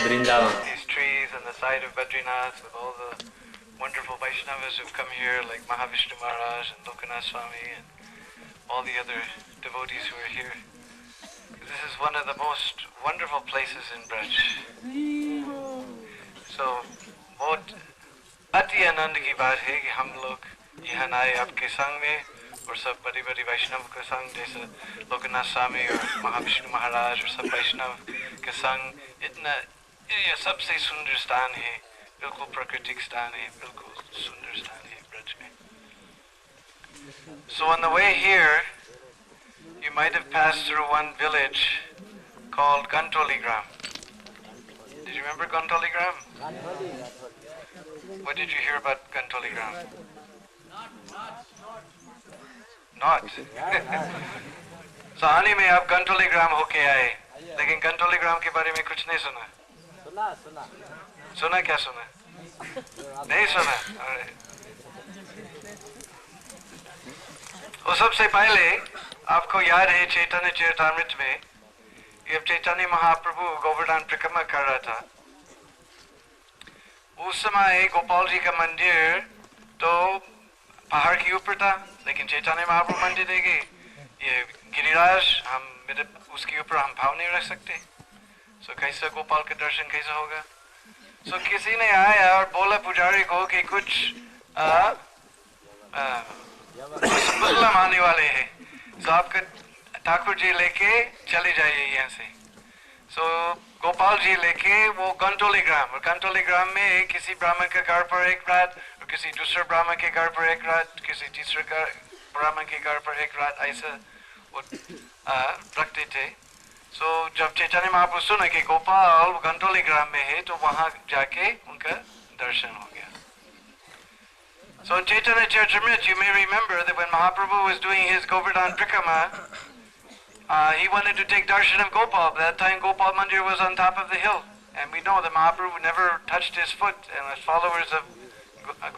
Vrindavan. These trees on the side of Badrinath with all the wonderful Vaishnavas who've come here, like Mahavishnu Maharaj and Lokanath Swami and all the other devotees who are here. This is one of the most wonderful places in Braj. So, बहुत अति आनंद की बात है कि हम लोग यहाँ आए आपके संग में और सब बड़ी बड़ी वैष्णव के संग जैसे लोकनाथ स्वामी और महाविष्णु महाराज और सब वैष्णव के संग इतना ये सबसे सुंदर स्थान है, बिल्कुल प्राकृतिक स्थान है, बिल्कुल सुंदर स्थान है ब्रज में. So on the way here, you might have passed through one village called Gantoligram. Did you remember Gantoligram? What did you hear about Gantoligram? Not. So आने में आप गंटोलीग्राम होके आए, लेकिन गंटोलीग्राम के बारे में कुछ नहीं सुना. सुना क्या सुना? नहीं सुना. और सबसे पहले आपको याद है चैतन्य चरितामृत में जब चैतन्य महाप्रभु गोवर्धन परिक्रमा कर रहा था, उस समय गोपाल जी का मंदिर तो पहाड़ के ऊपर था, लेकिन चैतन्य महाप्रभु मंदिर देंगे ये गिरिराज, हम उसके ऊपर हम भाव नहीं रख सकते. सो कैसे गोपाल का दर्शन कैसे होगा? सो किसी ने आया और बोला पुजारी को कि कुछ मुस्लिम आने वाले हैं, सो आपका ठाकुर जी लेके चले जाइए यहाँ से. सो गोपाल जी लेके वो गंटोलीग्राम, और गंटोलीग्राम में किसी ब्राह्मण के घर पर एक रात, और किसी दूसरे ब्राह्मण के घर पर एक रात, किसी तीसरे ब्राह्मण के घर पर एक रात, ऐसा वो रखते थे. सो जब चैतन्य महाप्रभु सुना कि गोपाल गंटोलीग्राम में है, तो वहाँ जाके उनका दर्शन हो गया. So in Chaitanya Charitamrita, you may remember that when Mahaprabhu was doing his Govardhan Prikrama, he wanted to take darshan of Gopal. By that time Gopal Mandir was on top of the hill. And we know that Mahaprabhu never touched his foot, and as followers of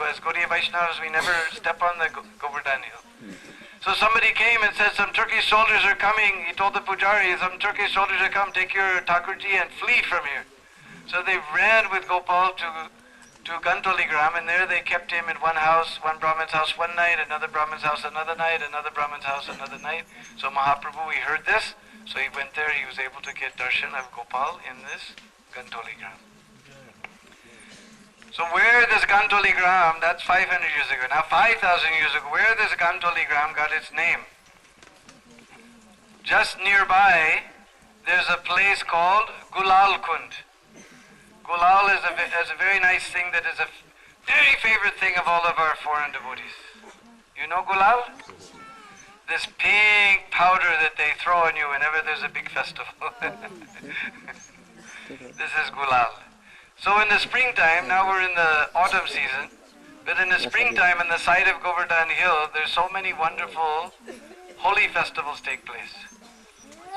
as Gaudiya Vaishnavas, we never step on the Govardhan hill. So somebody came and said, some Turkish soldiers are coming. He told the pujari, some Turkish soldiers are coming, take your Thakurji and flee from here. So they ran with Gopal to Gantoligram, and there they kept him in one house, one Brahman's house one night, another Brahman's house another night, another Brahman's house another night. So Mahaprabhu, he heard this, so he went there, he was able to get darshan of Gopal in this Gantoligram. So where this Gantoligram, that's 500 years ago. Now 5,000 years ago, where this Gantoligram got its name? Just nearby, there's a place called Gulal Kund. Gulal is a very nice thing that is a very favorite thing of all of our foreign devotees. You know Gulal? This pink powder that they throw on you whenever there's a big festival. This is Gulal. So in the springtime, now we're in the autumn season, but in the springtime on the side of Govardhan Hill, there's so many wonderful holy festivals take place.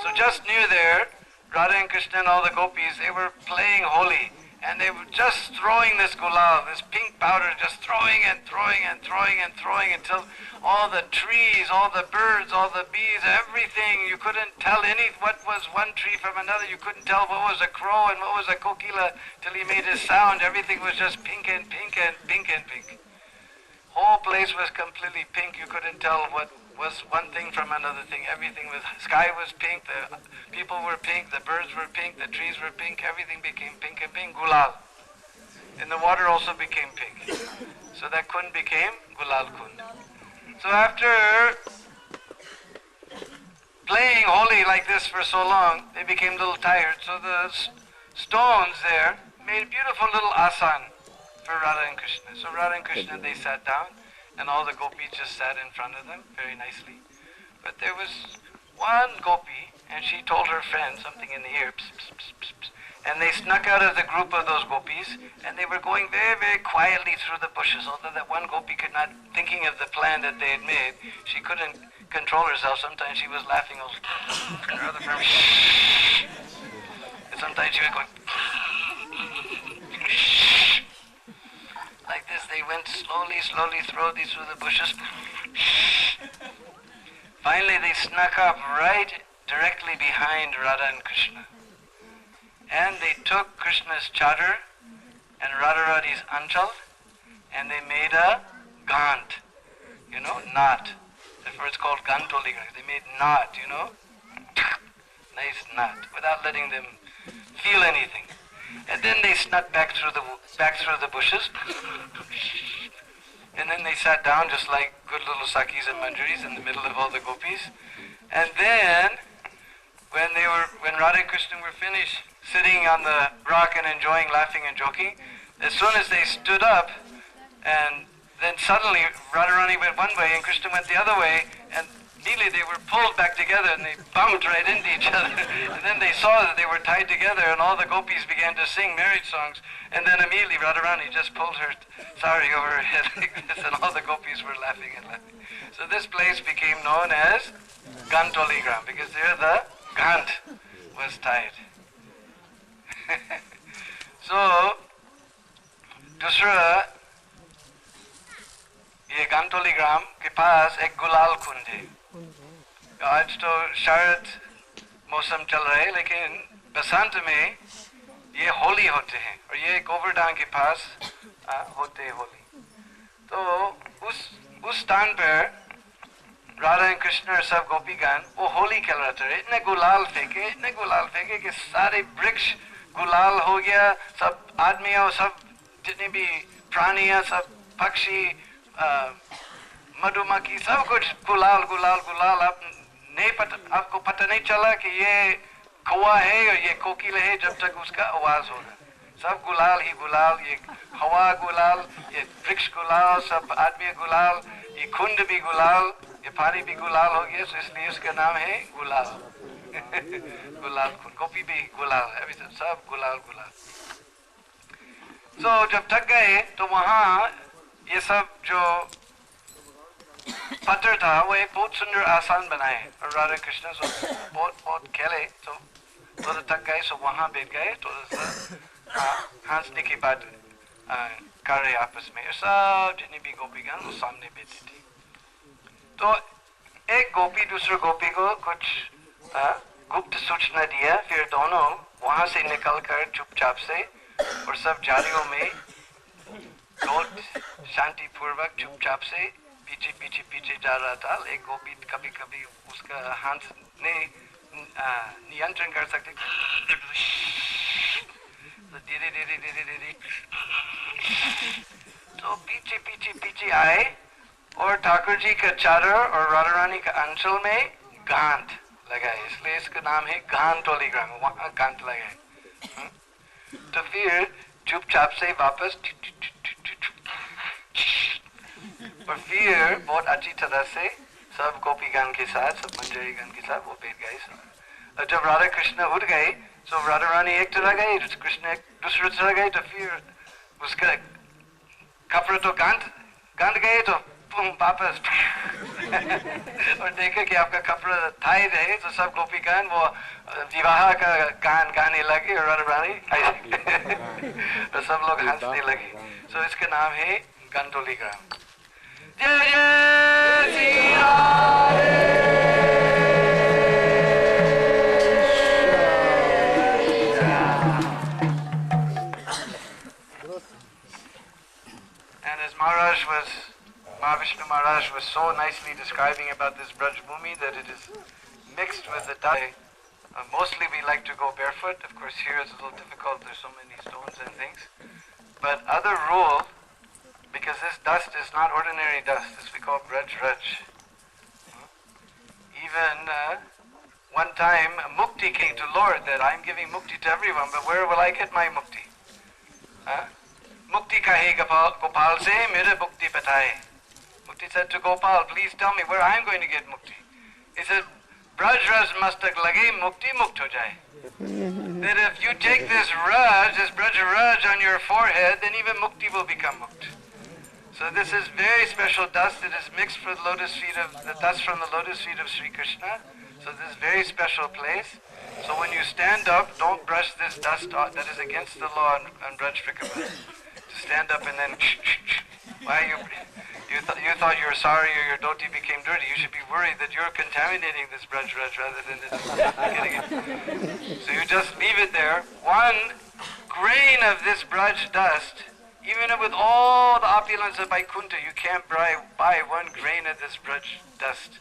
So just near there, Radha and Krishna and all the gopis, they were playing holy, and they were just throwing this gulal, this pink powder, just throwing and throwing and throwing and throwing until all the trees, all the birds, all the bees, everything, you couldn't tell what was one tree from another. You couldn't tell what was a crow and what was a kokila till he made his sound. Everything was just pink and pink and pink and pink. Whole place was completely pink. You couldn't tell what was one thing from another thing. Everything was, sky was pink, the people were pink, the birds were pink, the trees were pink, everything became pink and pink, gulal. And the water also became pink. So that kund became Gulal Kund. So after playing holy like this for so long, they became a little tired. So the stones there made a beautiful little asan for Radha and Krishna. So Radha and Krishna, they sat down, and all the gopis just sat in front of them very nicely. But there was one gopi, and she told her friend something in the ear, pss, pss, pss, pss, pss. And they snuck out of the group of those gopis, and they were going very, very quietly through the bushes, although that one gopi could not, thinking of the plan that they had made, she couldn't control herself. Sometimes she was laughing, and sometimes she was going, like this. They went slowly through the bushes. Finally they snuck up right directly behind Radha and Krishna. And they took Krishna's chadar and Radharani's anchal, and they made a gant, knot. Therefore it's called gantoligram. They made knot, nice knot, without letting them feel anything. And then they snuck back through the bushes, and then they sat down just like good little sakis and manjaris in the middle of all the gopis. And then, when Radha and Krishna were finished sitting on the rock and enjoying laughing and joking, as soon as they stood up, and then suddenly Radharani went one way and Krishna went the other way, and immediately they were pulled back together and they bumped right into each other. And then they saw that they were tied together and all the gopis began to sing marriage songs. And then immediately Radharani just pulled her sari over her head like this, and all the gopis were laughing and laughing. So this place became known as Gantoligram, because there the Gant was tied. So, दूसरा ये गांटोलीग्राम के पास एक गुलाल कुंड है। आज तो शरद मौसम चल रहा है, लेकिन बसंत में ये होली होते हैं और ये गोवर्धन के पास होते हैं होली। तो उस स्थान पर राधा और कृष्ण और सब गोपीगण वो होली खेल रहे थे। इतने गुलाल फेंके कि सारे वृक्ष गुलाल हो गया, सब आदमियों, सब जितने भी प्राणियां, सब पक्षी, मधुमक्खी, सब कुछ गुलाल गुलाल गुलाल। आपको पता नहीं चला कि ये कौवा है और ये कोकिल है जब तक उसका आवाज होगा। सब गुलाल ही गुलाल, ये हवा गुलाल, ये वृक्ष गुलाल, सब आदमी गुलाल, ये कुंड भी गुलाल, ये पानी भी गुलाल हो गया, तो इसलिए उसका नाम है गुलाल। गुलाल कुंड, गोपी भी गुलाल है, अभी सब गुलाल गुलाल। तो जब थक गए तो वहाँ ये सब जो पत्थर था वो एक बहुत सुंदर आसन बनाए और राधा कृष्ण बहुत खेले, तो थोड़ा थक गए, सो वहाँ बैठ गए, थोड़ा सा हंसने की बात कर रहे आपस में। सब जितनी भी गोपीगण वो सामने बैठी थी। तो एक गोपी दूसरे गोपी को कुछ गुप्त सूचना दिया, फिर दोनों वहां से निकलकर चुपचाप से और सब झाड़ियों में बहुत शांति पूर्वक चुपचाप से पीछे पीछे पीछे जा रहा था। एक गोपी कभी कभी उसका हाथ ने नियंत्रण कर सकते, तो धीरे धीरे धीरे धीरे तो पीछे पीछे पीछे आए और ठाकुर जी का चादर और राधा रानी का अंचल में गांठ लगाए, इसलिए इसका नाम है गांटोलीग्राम, वहाँ गांठ लगाए। तो फिर चुपचाप से वापस और फिर बहुत अच्छी तरह से सब गोपीगण के साथ, सब मंजरीगण के साथ वो बैठ गए। और जब राधा कृष्ण उठ गए तो राधा रानी एक तरह गई, कृष्ण एक दूसरी तरह गए, तो फिर उसका कपड़ा तो गांठ गए, तो वापस और देखा कि आपका कपड़ा थाई रहे, तो सब गोपीगण वो विवाह का गान गाने लगे और राधा रानी तो सब लोग हंसने लगे। तो इसका नाम है गंटोलीग्राम। जय जय Shri Radhe. And as Mahavishnu Maharaj was so nicely describing about this Braj Bhumi, that it is mixed with the dust. Mostly we like to go barefoot. Of course here it's a little difficult, there's so many stones and things. But other rule, because this dust is not ordinary dust, this we call Braj Raj. Even one time Mukti came to Lord that I'm giving Mukti to everyone, but where will I get my Mukti? Mukti kahe Gopal se mere Mukti bataye. Mukti said to Gopal, please tell me where I'm going to get Mukti. He said, Braj Raj mastak lage Mukti mukt ho jaye. That if you take this Braj Raj on your forehead, then even Mukti will become Mukt. So this is very special dust. It is mixed with the dust from the lotus feet of Sri Krishna. So this is very special place. So when you stand up, don't brush this dust off. That is against the law on Braj Prabhu. To stand up and then why you thought you were sorry or your dhoti became dirty. You should be worried that you're contaminating this Braj Raj rather than getting it. So you just leave it there. One grain of this Braj dust, even with all the opulence of Vaikuntha, you can't buy one grain of this Braj dust.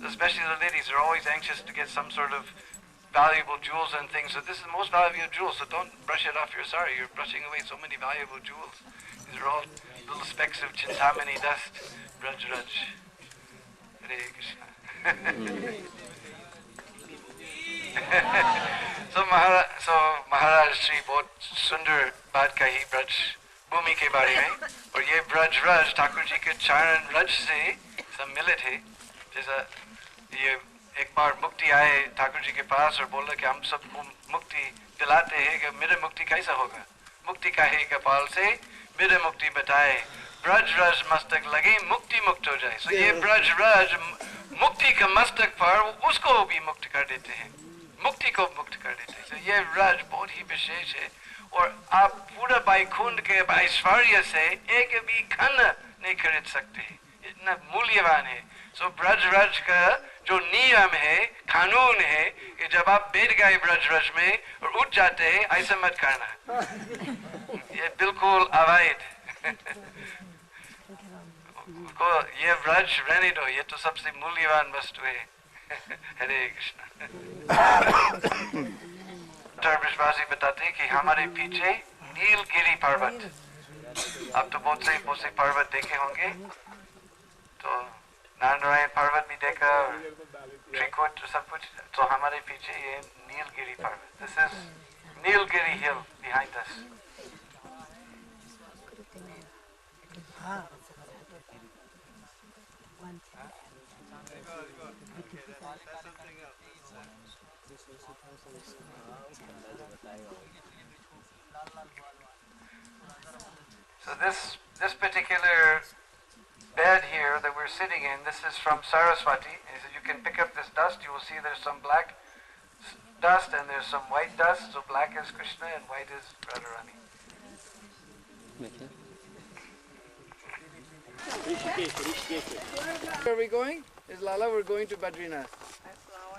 Especially the ladies are always anxious to get some sort of valuable jewels and things. So this is the most valuable jewel, so don't brush it off your sari. You're brushing away so many valuable jewels. These are all little specks of Chintamani dust. Braj Raj. Hare Krishna. So Maharaj Shri बहुत सुंदर बात कही ब्रज भूमि के बारे में, और ये ब्रज रज ठाकुर जी के चरण रज से सम्मिलित है। जैसा ये एक बार मुक्ति आए ठाकुर जी के पास और बोला कि हम सब मुक्ति दिलाते हैं, कि मेरे मुक्ति कैसा होगा, मुक्ति का है कपाल से मेरे मुक्ति बताए, ब्रज रज मस्तक लगे मुक्ति मुक्त हो जाए। So ये ब्रज रज मुक्ति का मस्तक पर उसको भी मुक्त कर देते हैं, मुक्ति को मुक्त कर देते हैं। So ये रज बहुत ही विशेष है, और आप पूरा बैकुंठ के ऐश्वर्य से एक भी खन नहीं खरीद सकते, इतना मूल्यवान है। So ब्रज रज का जो नियम है, कानून है, कि जब आप बैठ गए ब्रज रज में और उठ जाते हैं, ऐसा मत करना, ये बिल्कुल अवैध। को ये ब्रज रहने दो, ये तो सबसे मूल्यवान वस्तु है। हरे कृष्णा। ब्रजवासी बताते हैं कि हमारे पीछे नीलगिरी पर्वत, आप तो बहुत से पर्वत देखे होंगे, तो नारायण पर्वत भी देखा, त्रिकुट सब कुछ, तो हमारे पीछे ये नीलगिरी पर्वत, this is Nilgiri hill behind us. So this particular bed here that we're sitting in, this is from Saraswati. And so you can pick up this dust, you will see there's some black dust and there's some white dust. So black is Krishna and white is Radharani. Where are we going? Is Lala, we're going to Badrinath.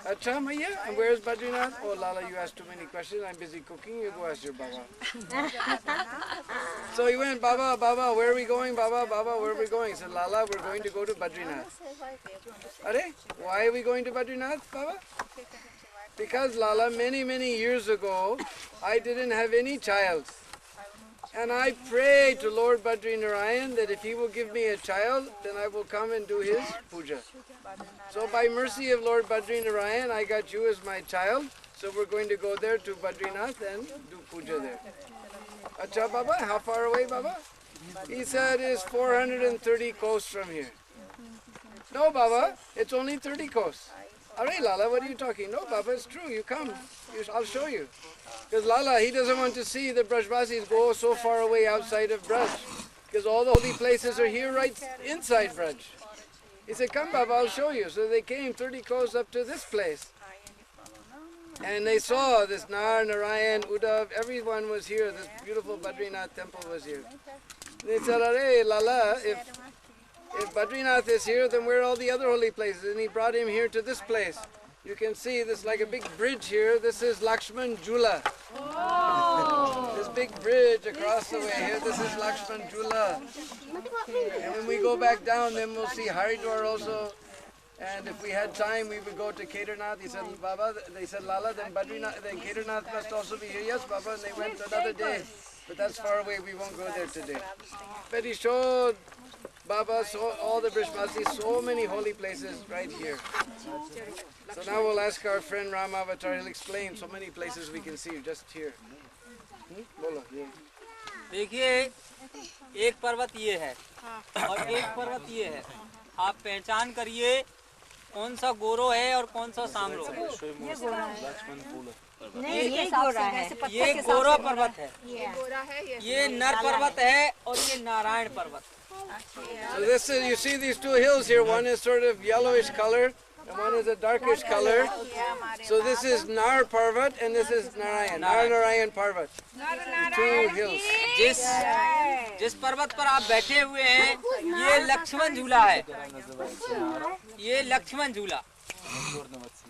Acha Maiya, and where's Badrinath? Oh Lala, you asked too many questions, I'm busy cooking, you go ask your Baba. So he went, Baba, where are we going? Baba, where are we going? He said, Lala, we're going to go to Badrinath. Are? Why are we going to Badrinath, Baba? Because Lala, many years ago, I didn't have any child. And I prayed to Lord Badrinarayan that if he will give me a child, then I will come and do his puja. So by mercy of Lord Badrinarayan, I got you as my child. So we're going to go there to Badrinath and do puja there. Acha Baba, how far away Baba? He said it's 430 kos from here. No Baba, it's only 30 kos. Alright Lala, what are you talking? No Baba, it's true, you come, I'll show you. Because Lala, he doesn't want to see the Brajvasis go so far away outside of Braj. Because all the holy places are here right inside Braj. He said, come Baba, I'll show you. So they came 30 kos up to this place. And they saw this Nar, Narayan, Uddhav, everyone was here. This beautiful Badrinath temple was here. They said, Arey Lala, if Badrinath is here, then where are all the other holy places? And he brought him here to this place. You can see this like a big bridge here. This is Lakshman Jula. Oh. This big bridge across the way here, this is Lakshman Jula. And when we go back down, then we'll see Haridwar also. And if we had time, we would go to Kedarnath. He said, Baba, they said, Lala, then Badrinath, then Kedarnath must also be here. Yes, Baba, and they went another day. But that's far away, we won't go there today. But he showed Baba, all the Brishmasis, so many holy places right here. So now we'll ask our friend Ram Avatar, he'll explain so many places we can see just here. Bolo, yeah. देखिए एक पर्वत ये है और एक पर्वत ये है, आप पहचान करिए कौन सा गोरो है और कौन सा सांवरो है। ये गोरा है, ये गोरा पर्वत है, ये नर पर्वत है और ये नारायण पर्वत। So this is, you see these two hills here, one is sort of yellowish color and one is a darkish color. So this is Nar Parvat and this is Narayan, Narayan Parvat. Two hills. जिस पर्वत पर आप बैठे हुए हैं ये लक्ष्मण झूला है, ये लक्ष्मण झूला।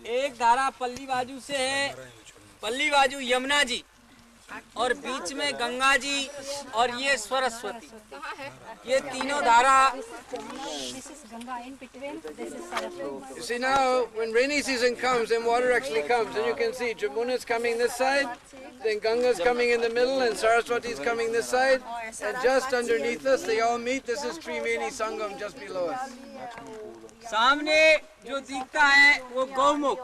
एक धारा पल्ली बाजू से है, पल्ली बाजू यमुना जी और बीच में गंगा जी और ये सरस्वती, ये तीनों धारा। You see now, when rainy season comes, then water actually comes, and you can see Jamuna is coming this side, then Ganga is coming in the middle, and Saraswati is coming this side, and just underneath us, they all meet. This is Trimeni Sangam just below us. सामने जो दिखता है वो गौमुख,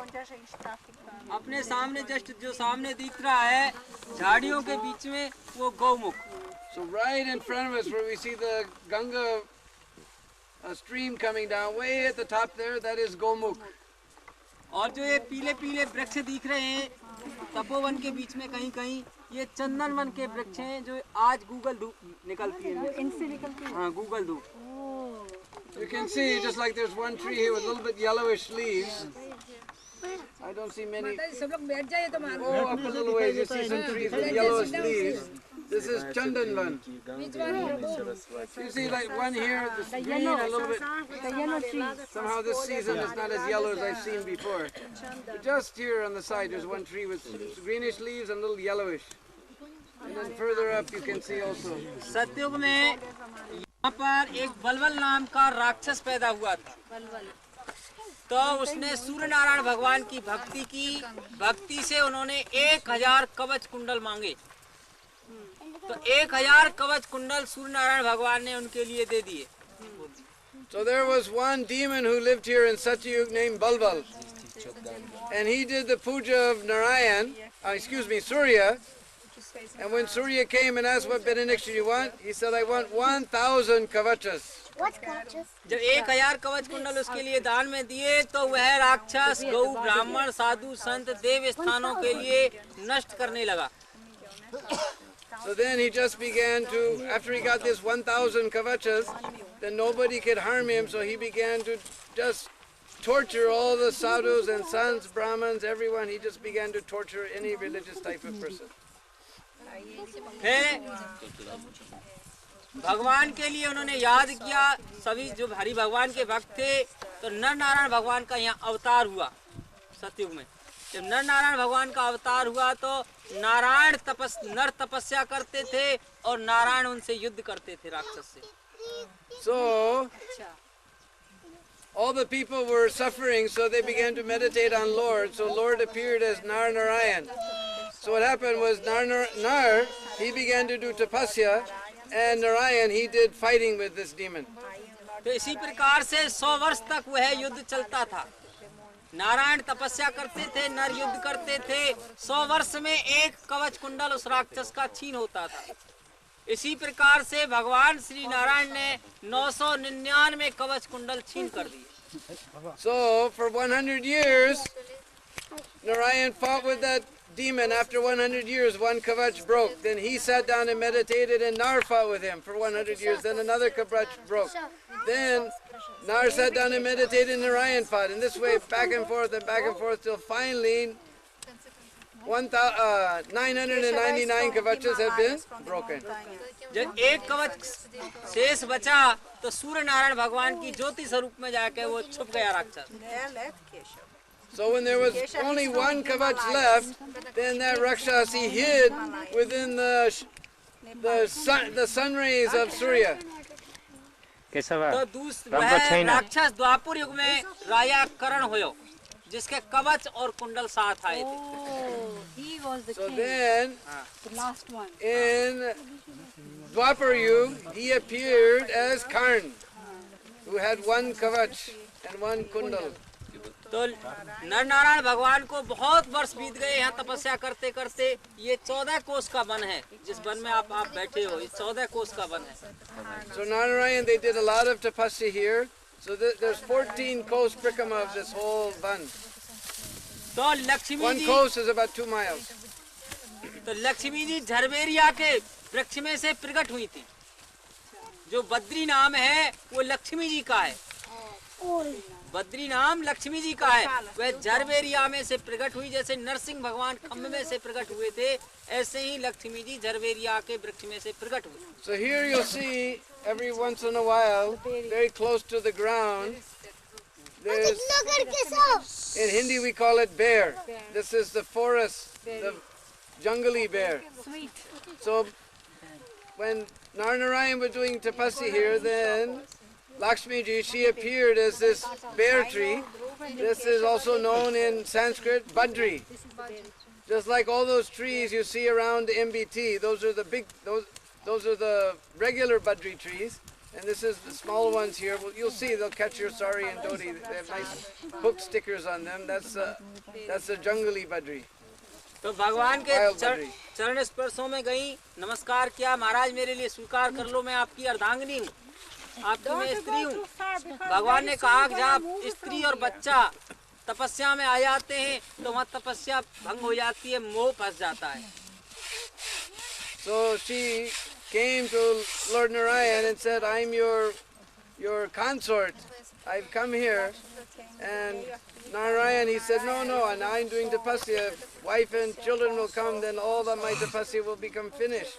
अपने सामने just जो सामने दिख रहा है झाड़ियों के बीच में वो Gaumukh. So right in front of us, where we see the Ganga stream coming down, way at the top there, that is Gomukh. और जो ये पीले पीले वृक्ष दिख रहे हैं तपोवन के बीच में कहीं कहीं, ये चंदन वन के वृक्ष हैं जो आज गूगल धूप निकलती है, इनसे निकलती है। हाँ, गूगल धूप। You can see, just like there's one tree here with a little bit yellowish leaves. I don't see many. Oh, up a little ways, you see some trees with yellowish leaves. This is Chandanvan. You see, like one here, this green, a little bit. Somehow this season is not as yellow as I've seen before. But just here on the side, there's one tree with greenish leaves and a little yellowish. And then further up, you can see also. सतयुग में यहाँ पर एक बलबल नाम का राक्षस पैदा हुआ था। तो उसने सूर्य नारायण भगवान की भक्ति की, भक्ति से उन्होंने 1000 कवच कुंडल मांगे। तो 1000 कवच कुंडल सूर्य नारायण भगवान ने उनके लिए दे दिए। So there was one demon who lived here in Satyug named Balbal, and he did the puja of Narayan, Surya. And when Surya came and asked what benediction you want, he said, I want 1000 kavachas. What kavachas? जब 1000 कवच कुंडल उसके लिए दान में दिए तो वह राक्षस गौ ब्राह्मण साधु संत देव स्थानों के लिए नष्ट करने लगा। So then he just began to, after he got this 1000 kavachas, then nobody could harm him, so he began to just torture all the sadhus and sons, brahmins, everyone. He just began to torture any religious type of person. फिर भगवान के लिए उन्होंने याद किया, सभी जो हरि भगवान के भक्त थे, तो नर नारायण भगवान का यहाँ अवतार हुआ सतयुग में। जब नर नारायण भगवान का अवतार हुआ तो नारायण नर तपस्या करते थे और नारायण उनसे युद्ध करते थे राक्षस से। So all the people were suffering, so they began to meditate on Lord. So Lord appeared as Narayan. So what happened was Nar, he began to do tapasya, and Narayan, he did fighting with this demon. तो इसी प्रकार से 100 वर्ष तक वह युद्ध चलता था। नारायण तपस्या करते थे, नर युद्ध करते थे। 100 वर्ष में एक कवच कुंडल उस राक्षस का छीन होता था। इसी प्रकार से भगवान श्री नारायण ने 999 कवच कुंडल छीन कर दिए। So for 100 years, Narayan fought with that demon. After 100 years, one kavach broke. Then he sat down and meditated, and Nar fought with him for 100 years. Then another kavach broke. Then Nar sat down and meditated, and Narayan fought. And this way, back and forth till finally 999 kavachas have been broken. जब एक कवच शेष बचा तो सूर्य नारायण भगवान की ज्योति स्वरूप में जाके वो छुप गया राक्षस। So when there was only one kavach left, then that Rakshas, he hid within the sun rays of Surya. तो दूसरा राक्षस द्वापर युग में राजा करण हुयो, जिसके कवच और कुंडल साथ आए थे। So then, in Dwapar Yuga, he appeared as Karn, who had one kavach and one kundal. तो नर नारायण भगवान को बहुत वर्ष बीत गए यहाँ तपस्या करते करते। ये 14 कोस का वन है, जिस वन में आप बैठे हो, ये 14 कोस का वन है। So Narayan, they did a lot of tapasya here. So there's 14 kos prikama of this whole van. तो Lakshmi One ji, kos is about 2 miles. तो लक्ष्मी जी झरबेरिया के वृक्ष में से प्रकट हुई थी। जो बद्री नाम है वो लक्ष्मी जी का है। बद्री नाम लक्ष्मी जी का है। वह झरबेरिया में से प्रकट हुई, जैसे नरसिंह भगवान खम्भ में से प्रकट हुए थे, ऐसे ही लक्ष्मी जी झरबेरिया के वृक्ष में से प्रकट हुई। So here you'll see every once in a while, very close to the ground, there's, in Hindi we call it bear. This is the forest, jungly bear. So when Narayan was doing tapasya here, then Lakshmi ji, she appeared as this bear tree. This is also known in Sanskrit Badri. Just like all those trees you see around the MBT, those are the big, those are the regular Badri trees. And this is the small ones here. Well, you'll see they'll catch your sari and dhoti. They have nice hook stickers on them. That's the jungly Badri. तो भगवान के Wild Badri. चरण स्पर्शों में गई, नमस्कार किया, महाराज मेरे लिए स्वीकार कर लो, मैं आपकी अर्धांगिनी हूँ, आपकी मैं स्त्री हूँ। भगवान ने कहा कि जब स्त्री और बच्चा तपस्या में आ जाते हैं तो वहाँ तपस्या भंग हो जाती है, मोह फंस जाता है। So she came to Lord Narayan and said, I'm your consort. I've come here. And Narayan, he said, no, and I'm doing tapasya. If wife and children will come, then all of my tapasya will become finished.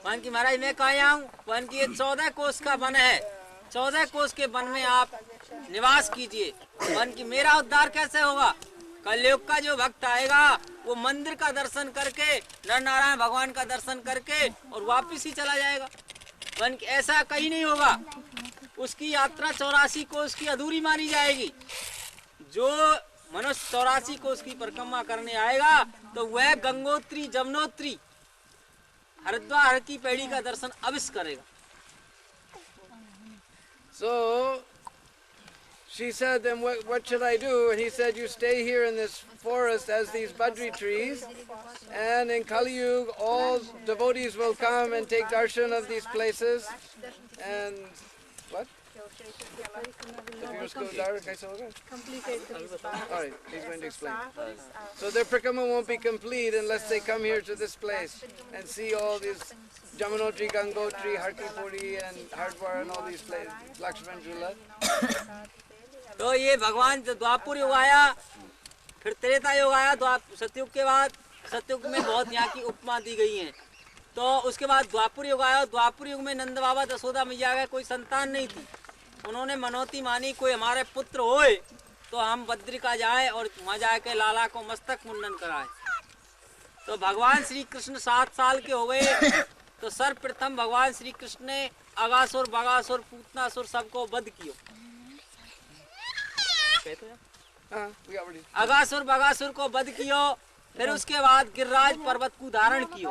One की महाराज मैं कहा हूँ, one की 14 कोस का one है, 14 कोस के one में आप निवास कीजिए। वन की मेरा उद्धार कैसे होगा? कलयुग का जो भक्त आएगा वो मंदिर का दर्शन करके, नर नारायण भगवान का दर्शन करके और वापिस ही चला जाएगा। वन की ऐसा कहीं नहीं होगा, उसकी यात्रा 84 कोस की अधूरी मानी जाएगी। जो मनुष्य 84 कोस की परिक्रमा करने आएगा तो वह गंगोत्री जमुनोत्री हरिद्वार की पैड़ी का दर्शन अवश्य करेगा। So she said, then what should I do? And he said, you stay here in this forest as these Badri trees, and in Kali Yuga all devotees will come and take darshan of these places. And what? Alright, he's going to explain. So their parikrama won't be complete unless they come here to this place and see all these Jamunotri, Gangotri, Harkipuri and Hardwar and all these places, Lakshman Jula. तो ये भगवान द्वापर युग आया, फिर त्रेता युग आया, सतयुग के बाद सतयुग में बहुत यहाँ की उपमा दी गई है। तो उसके बाद द्वापर युग आया, द्वापर युग में नंद बाबा दशोदा मैया का कोई संतान नहीं थी। उन्होंने मनोती मानी कोई हमारे पुत्र होए तो हम बद्रिका जाए और वहाँ जाके लाला को मस्तक मुंडन कराए। तो भगवान श्री कृष्ण 7 साल के हो गए तो सर्वप्रथम भगवान श्री कृष्ण ने अगासुर बगासुर पूतनासुर सबको वध किया। अगासुर बगासुर को वध कियो, फिर उसके बाद गिरिराज पर्वत को धारण कियो।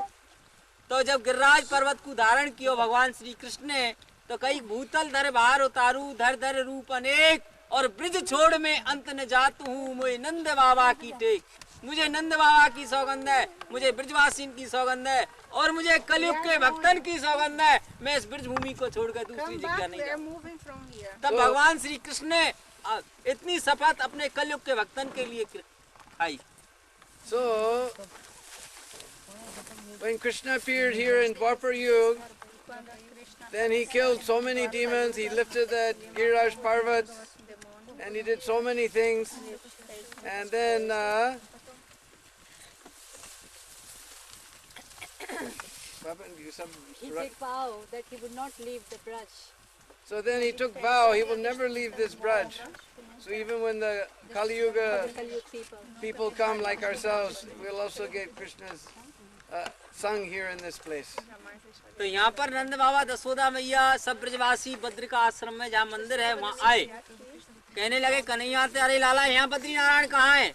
तो जब गिरिराज पर्वत को धारण कियो भगवान श्री कृष्ण ने, तो कई भूतल धर भार उतारू धर धर रूप अनेक, और ब्रिज छोड़ में अंत न जात हूँ मुझे नंद बाबा की टेक। मुझे नंद बाबा की सौगंध है, मुझे ब्रिजवासीन की सौगंध है, और मुझे कलयुग के भक्तन की सौगंध है। मैं इस ब्रिज भूमि को छोड़कर दूसरी जगह नहीं जाऊंगा। तब भगवान श्री कृष्ण ने इतनी शपथ अपने कलयुग के भक्तन के लिए खाई। So when Krishna appeared here in Dwapar Yuga, then he killed so many demons, he lifted that Giriraj Parvat, and he did so many things. And then he took vow that he would not leave the Braj. So then he took vow he will never leave this Braj. So even when the Kali Yuga people come like ourselves, we'll also get Krishna's sung here in this place. तो यहाँ पर नंद बाबा दशोदा मैया सब ब्रजवासी बद्रिका आश्रम में जहाँ मंदिर है वहाँ आए, कहने लगे कन्हैया अरे लाला यहाँ बद्रीनारायण कहाँ है?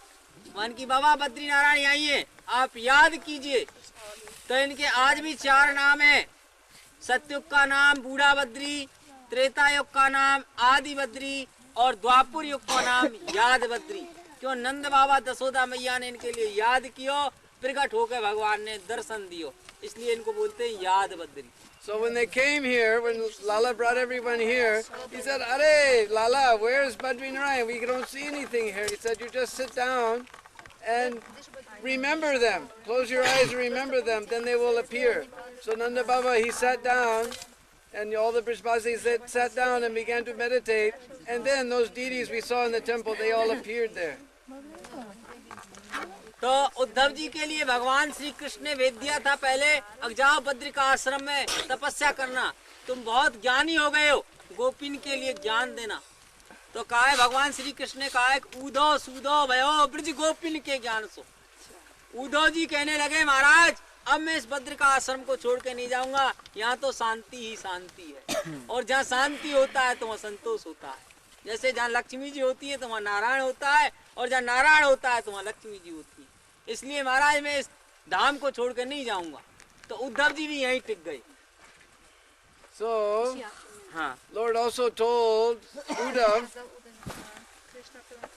वन की बाबा बद्रीनारायण यहीं है, आप याद कीजिए। तो इनके आज भी 4 नाम है। सतयुग का नाम बूढ़ा बद्री, त्रेता युग का नाम आदि बद्री और द्वापर युग का नाम याद बद्री। क्यों? नंद बाबा दशोदा मैया ने इनके लिए याद कियो, प्रकट होकर भगवान ने दर्शन दियो, इसलिए इनको बोलते हैं याद Badri. So when they came here, when Lala brought everyone here, he said, "Arey, Lala, where's Badrinath? We don't see anything here." He said, "You just sit down and remember them. Close your eyes and remember them, then they will appear." So Nanda Baba, he sat down, and all the Brishbasis sat down and began to meditate, and then those deities we saw in the temple, they all appeared there. तो उद्धव जी के लिए भगवान श्री कृष्ण ने वेद दिया था पहले, अब जाओ बद्रिका आश्रम में तपस्या करना, तुम बहुत ज्ञानी हो गए हो, गोपिन के लिए ज्ञान देना। तो कहा है भगवान श्री कृष्ण ने कहा है ऊदो सूदो भयो ब्रज गोपिन के ज्ञान सो। उद्धव जी कहने लगे महाराज अब मैं इस बद्र का आश्रम को छोड़ के नहीं जाऊंगा, यहाँ तो शांति ही शांति है, और जहाँ शांति होता है तो वहाँ संतोष होता है। जैसे जहाँ लक्ष्मी जी होती है तो वहाँ नारायण होता है, और जहाँ नारायण होता है तो वहाँ लक्ष्मी जी होती है। इसलिए महाराज मैं इस धाम को छोड़ कर नहीं जाऊंगा। तो उद्धव जी भी यहीं टिक गए। So, हाँ, Lord also told Uddhav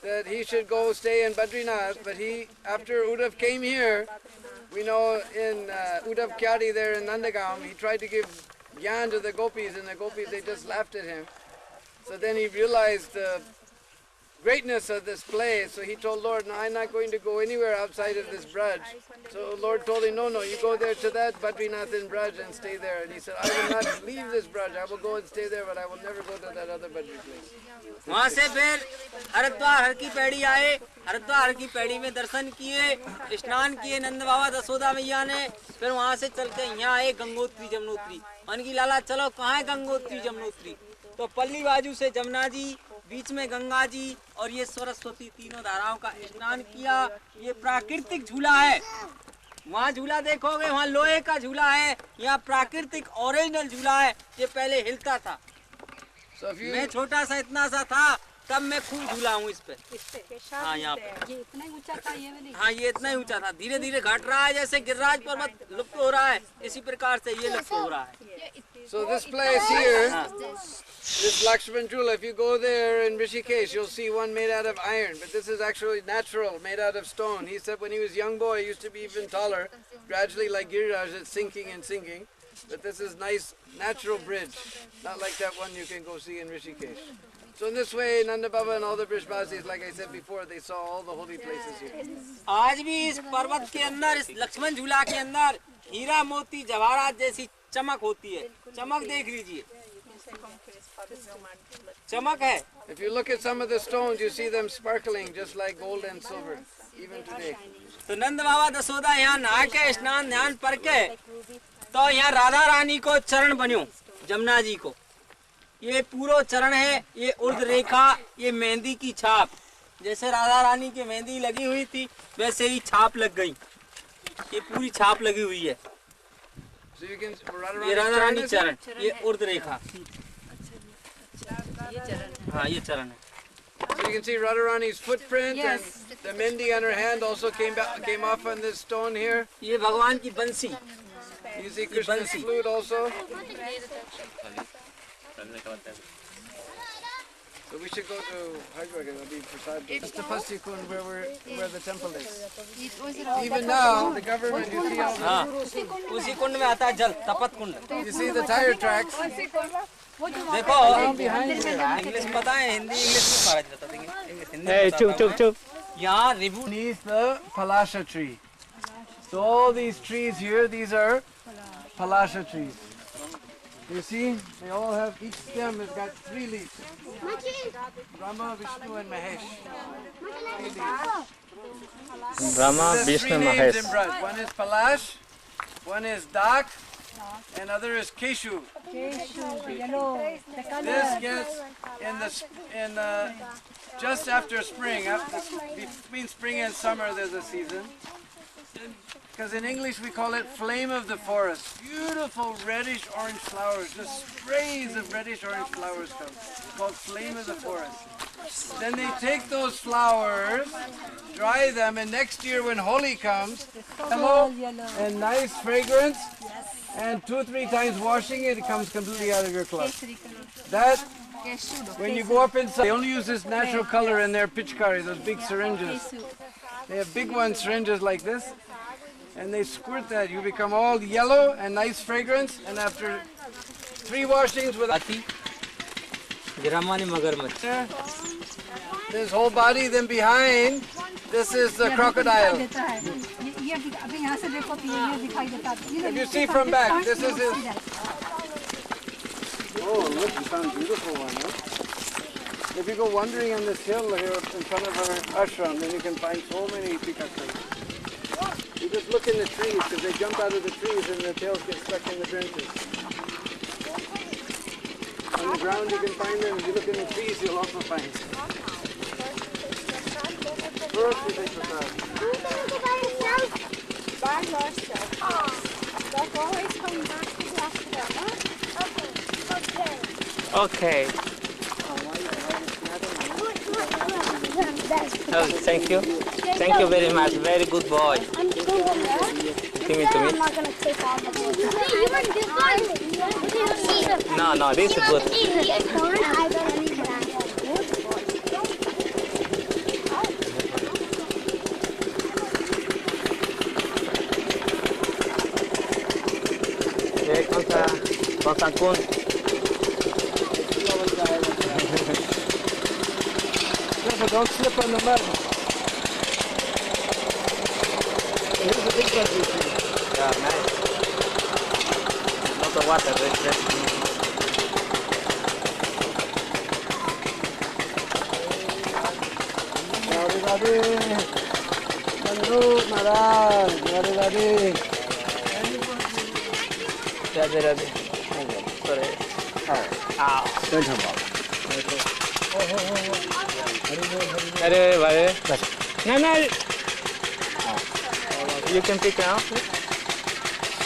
that he should go stay in Badrinath, but after Uddhav came here, we know in Uddhav Kyari there in Nandagaon, he tried to give gyan to the gopis, and the gopis, they just laughed at him. So then he realized the greatness of this place, so he told Lord, no, I'm not going to go anywhere outside of this Braj. So Lord told him, no, you go there to that Badrinath in Braj and stay there. And he said, I will not leave this Braj, I will go and stay there, but I will never go to that other Badri place. वहाँ से फिर हरिद्वार हर की पैड़ी आए, हरिद्वार हर की पैड़ी में दर्शन किए, स्नान किए नंद बाबा दसोदा मैया ने। फिर वहाँ से चल के यहाँ आए गंगोत्री जमुनोत्री। मन की लाला चलो कहाँ है गंगोत्री जमुनोत्री? तो पल्ली बाजू से जमुना जी, बीच में गंगा जी और ये सरस्वती, तीनों धाराओं का स्नान किया। ये प्राकृतिक झूला है। वहाँ झूला देखोगे वहाँ लोहे का झूला है, यहाँ प्राकृतिक ओरिजिनल झूला है। ये पहले हिलता था। मैं छोटा सा इतना सा था तब मैं खूब झूला हूँ इस पे। हाँ यहाँ पे ये इतना ही ऊंचा था ये वाली। हाँ ये इतना ही ऊंचा था। धीरे धीरे घट रहा है, जैसे गिरिराज पर्वत लुप्त हो रहा है इसी प्रकार से ये लुप्त हो रहा है। So this place here, this Lakshman Jula, if you go there in Rishikesh, you'll see one made out of iron, but this is actually natural, made out of stone. He said when he was a young boy, he used to be even taller. Gradually, like Giriraj, it's sinking and sinking. But this is nice, natural bridge, not like that one you can go see in Rishikesh. So in this way, Nanda Baba and all the Brishbasis, like I said before, they saw all the holy places here. आज भी इस पर्वत के अंदर, इस लक्ष्मण झूला के अंदर हीरा मोती जवाहरात जैसी चमक होती है। चमक देख लीजिए, चमक है। If you look at some of the stones, you see them sparkling just like gold and silver, even today. तो नंद बाबा दसोदा यहाँ नहा के स्नान ध्यान पर के तो यहाँ राधा रानी को चरण बन्यो, जमुना जी को। ये पूरा चरण है, ये उर्ध रेखा, ये मेहंदी की छाप। जैसे राधा रानी की मेहंदी लगी हुई थी वैसे ही छाप लग गई। ये पूरी छाप लगी हुई है। ये राधा रानी चरण, ये उर्ध रेखा। हाँ ये चरण है। So you can see Radharani's footprint, and the mehendi on her hand also came off on this stone here. ये भगवान की बंसी। You see Krishna's flute also. So we should go to Hardwar, it'll be Prasad. It's the Pasti Kund where the temple is. Even now, the government, you see all हाँ उसी कुंड में आता है जल, तपत कुंड। you see the tire tracks. देखो English पता है, Hindi English में महाराज बता देंगे। Hey, chup. यहाँ Ribu Beneath the Palasha tree. So all these trees here, these are Palasha trees. You see, they all have, each stem has got 3 leaves. Brahma, Vishnu and Mahesh. 3 leaves. Brahma, There's Vishnu, 3 names Mahesh. in Braj. One is Palash, one is Dak, and other is Keshu. This gets in the just after spring, between spring and summer there's a season. Because in English we call it flame of the forest. Beautiful reddish orange flowers, just sprays of reddish orange flowers come. It's called flame of the forest. Then they take those flowers, dry them, and next year when Holi comes, yellow and nice fragrance, and 2-3 times washing it, it comes completely out of your cloth. That, when you go up inside, they only use this natural color in their pitchkari, those big syringes. They have big one syringes like this, and they squirt that. You become all yellow and nice fragrance, and after 3 washings with this whole body, then behind, this is the crocodile. If you see from back, this is his. Oh, look, you found a beautiful one, huh? If you go wandering on this hill here in front of our ashram, then you can find so many peacocks. You just look in the trees, because they jump out of the trees and their tails get stuck in the branches. On the ground you can find them. If you look in the trees, you'll also find them. First we take the Okay. Oh, thank you. Thank you very much. Very good boy. I'm too Give it to me. I'm not gonna take all the boys. No, this is good. I don't need that. ये कौन सा कौन? Don't slip on the mud. Here's the big one. Yeah, nice. Not the water, that's Radhe Radhe. Bandhu Maharaj. Radhe Radhe. Radhe Radhe. Sorry. Ow. Don't have water. अरे भाई ना you can pick now.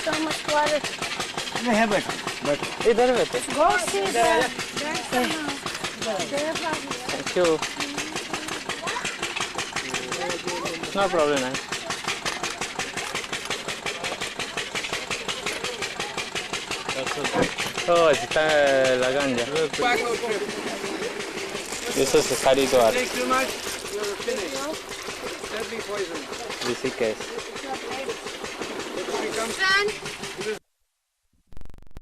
So much water. नहीं है बैठो इधर बैठो. Go see that. Thank you. No problem, man. Oh, está la ganja. Eso es carito. Take too much, you're finished. Deadly poison. Dice que es. It becomes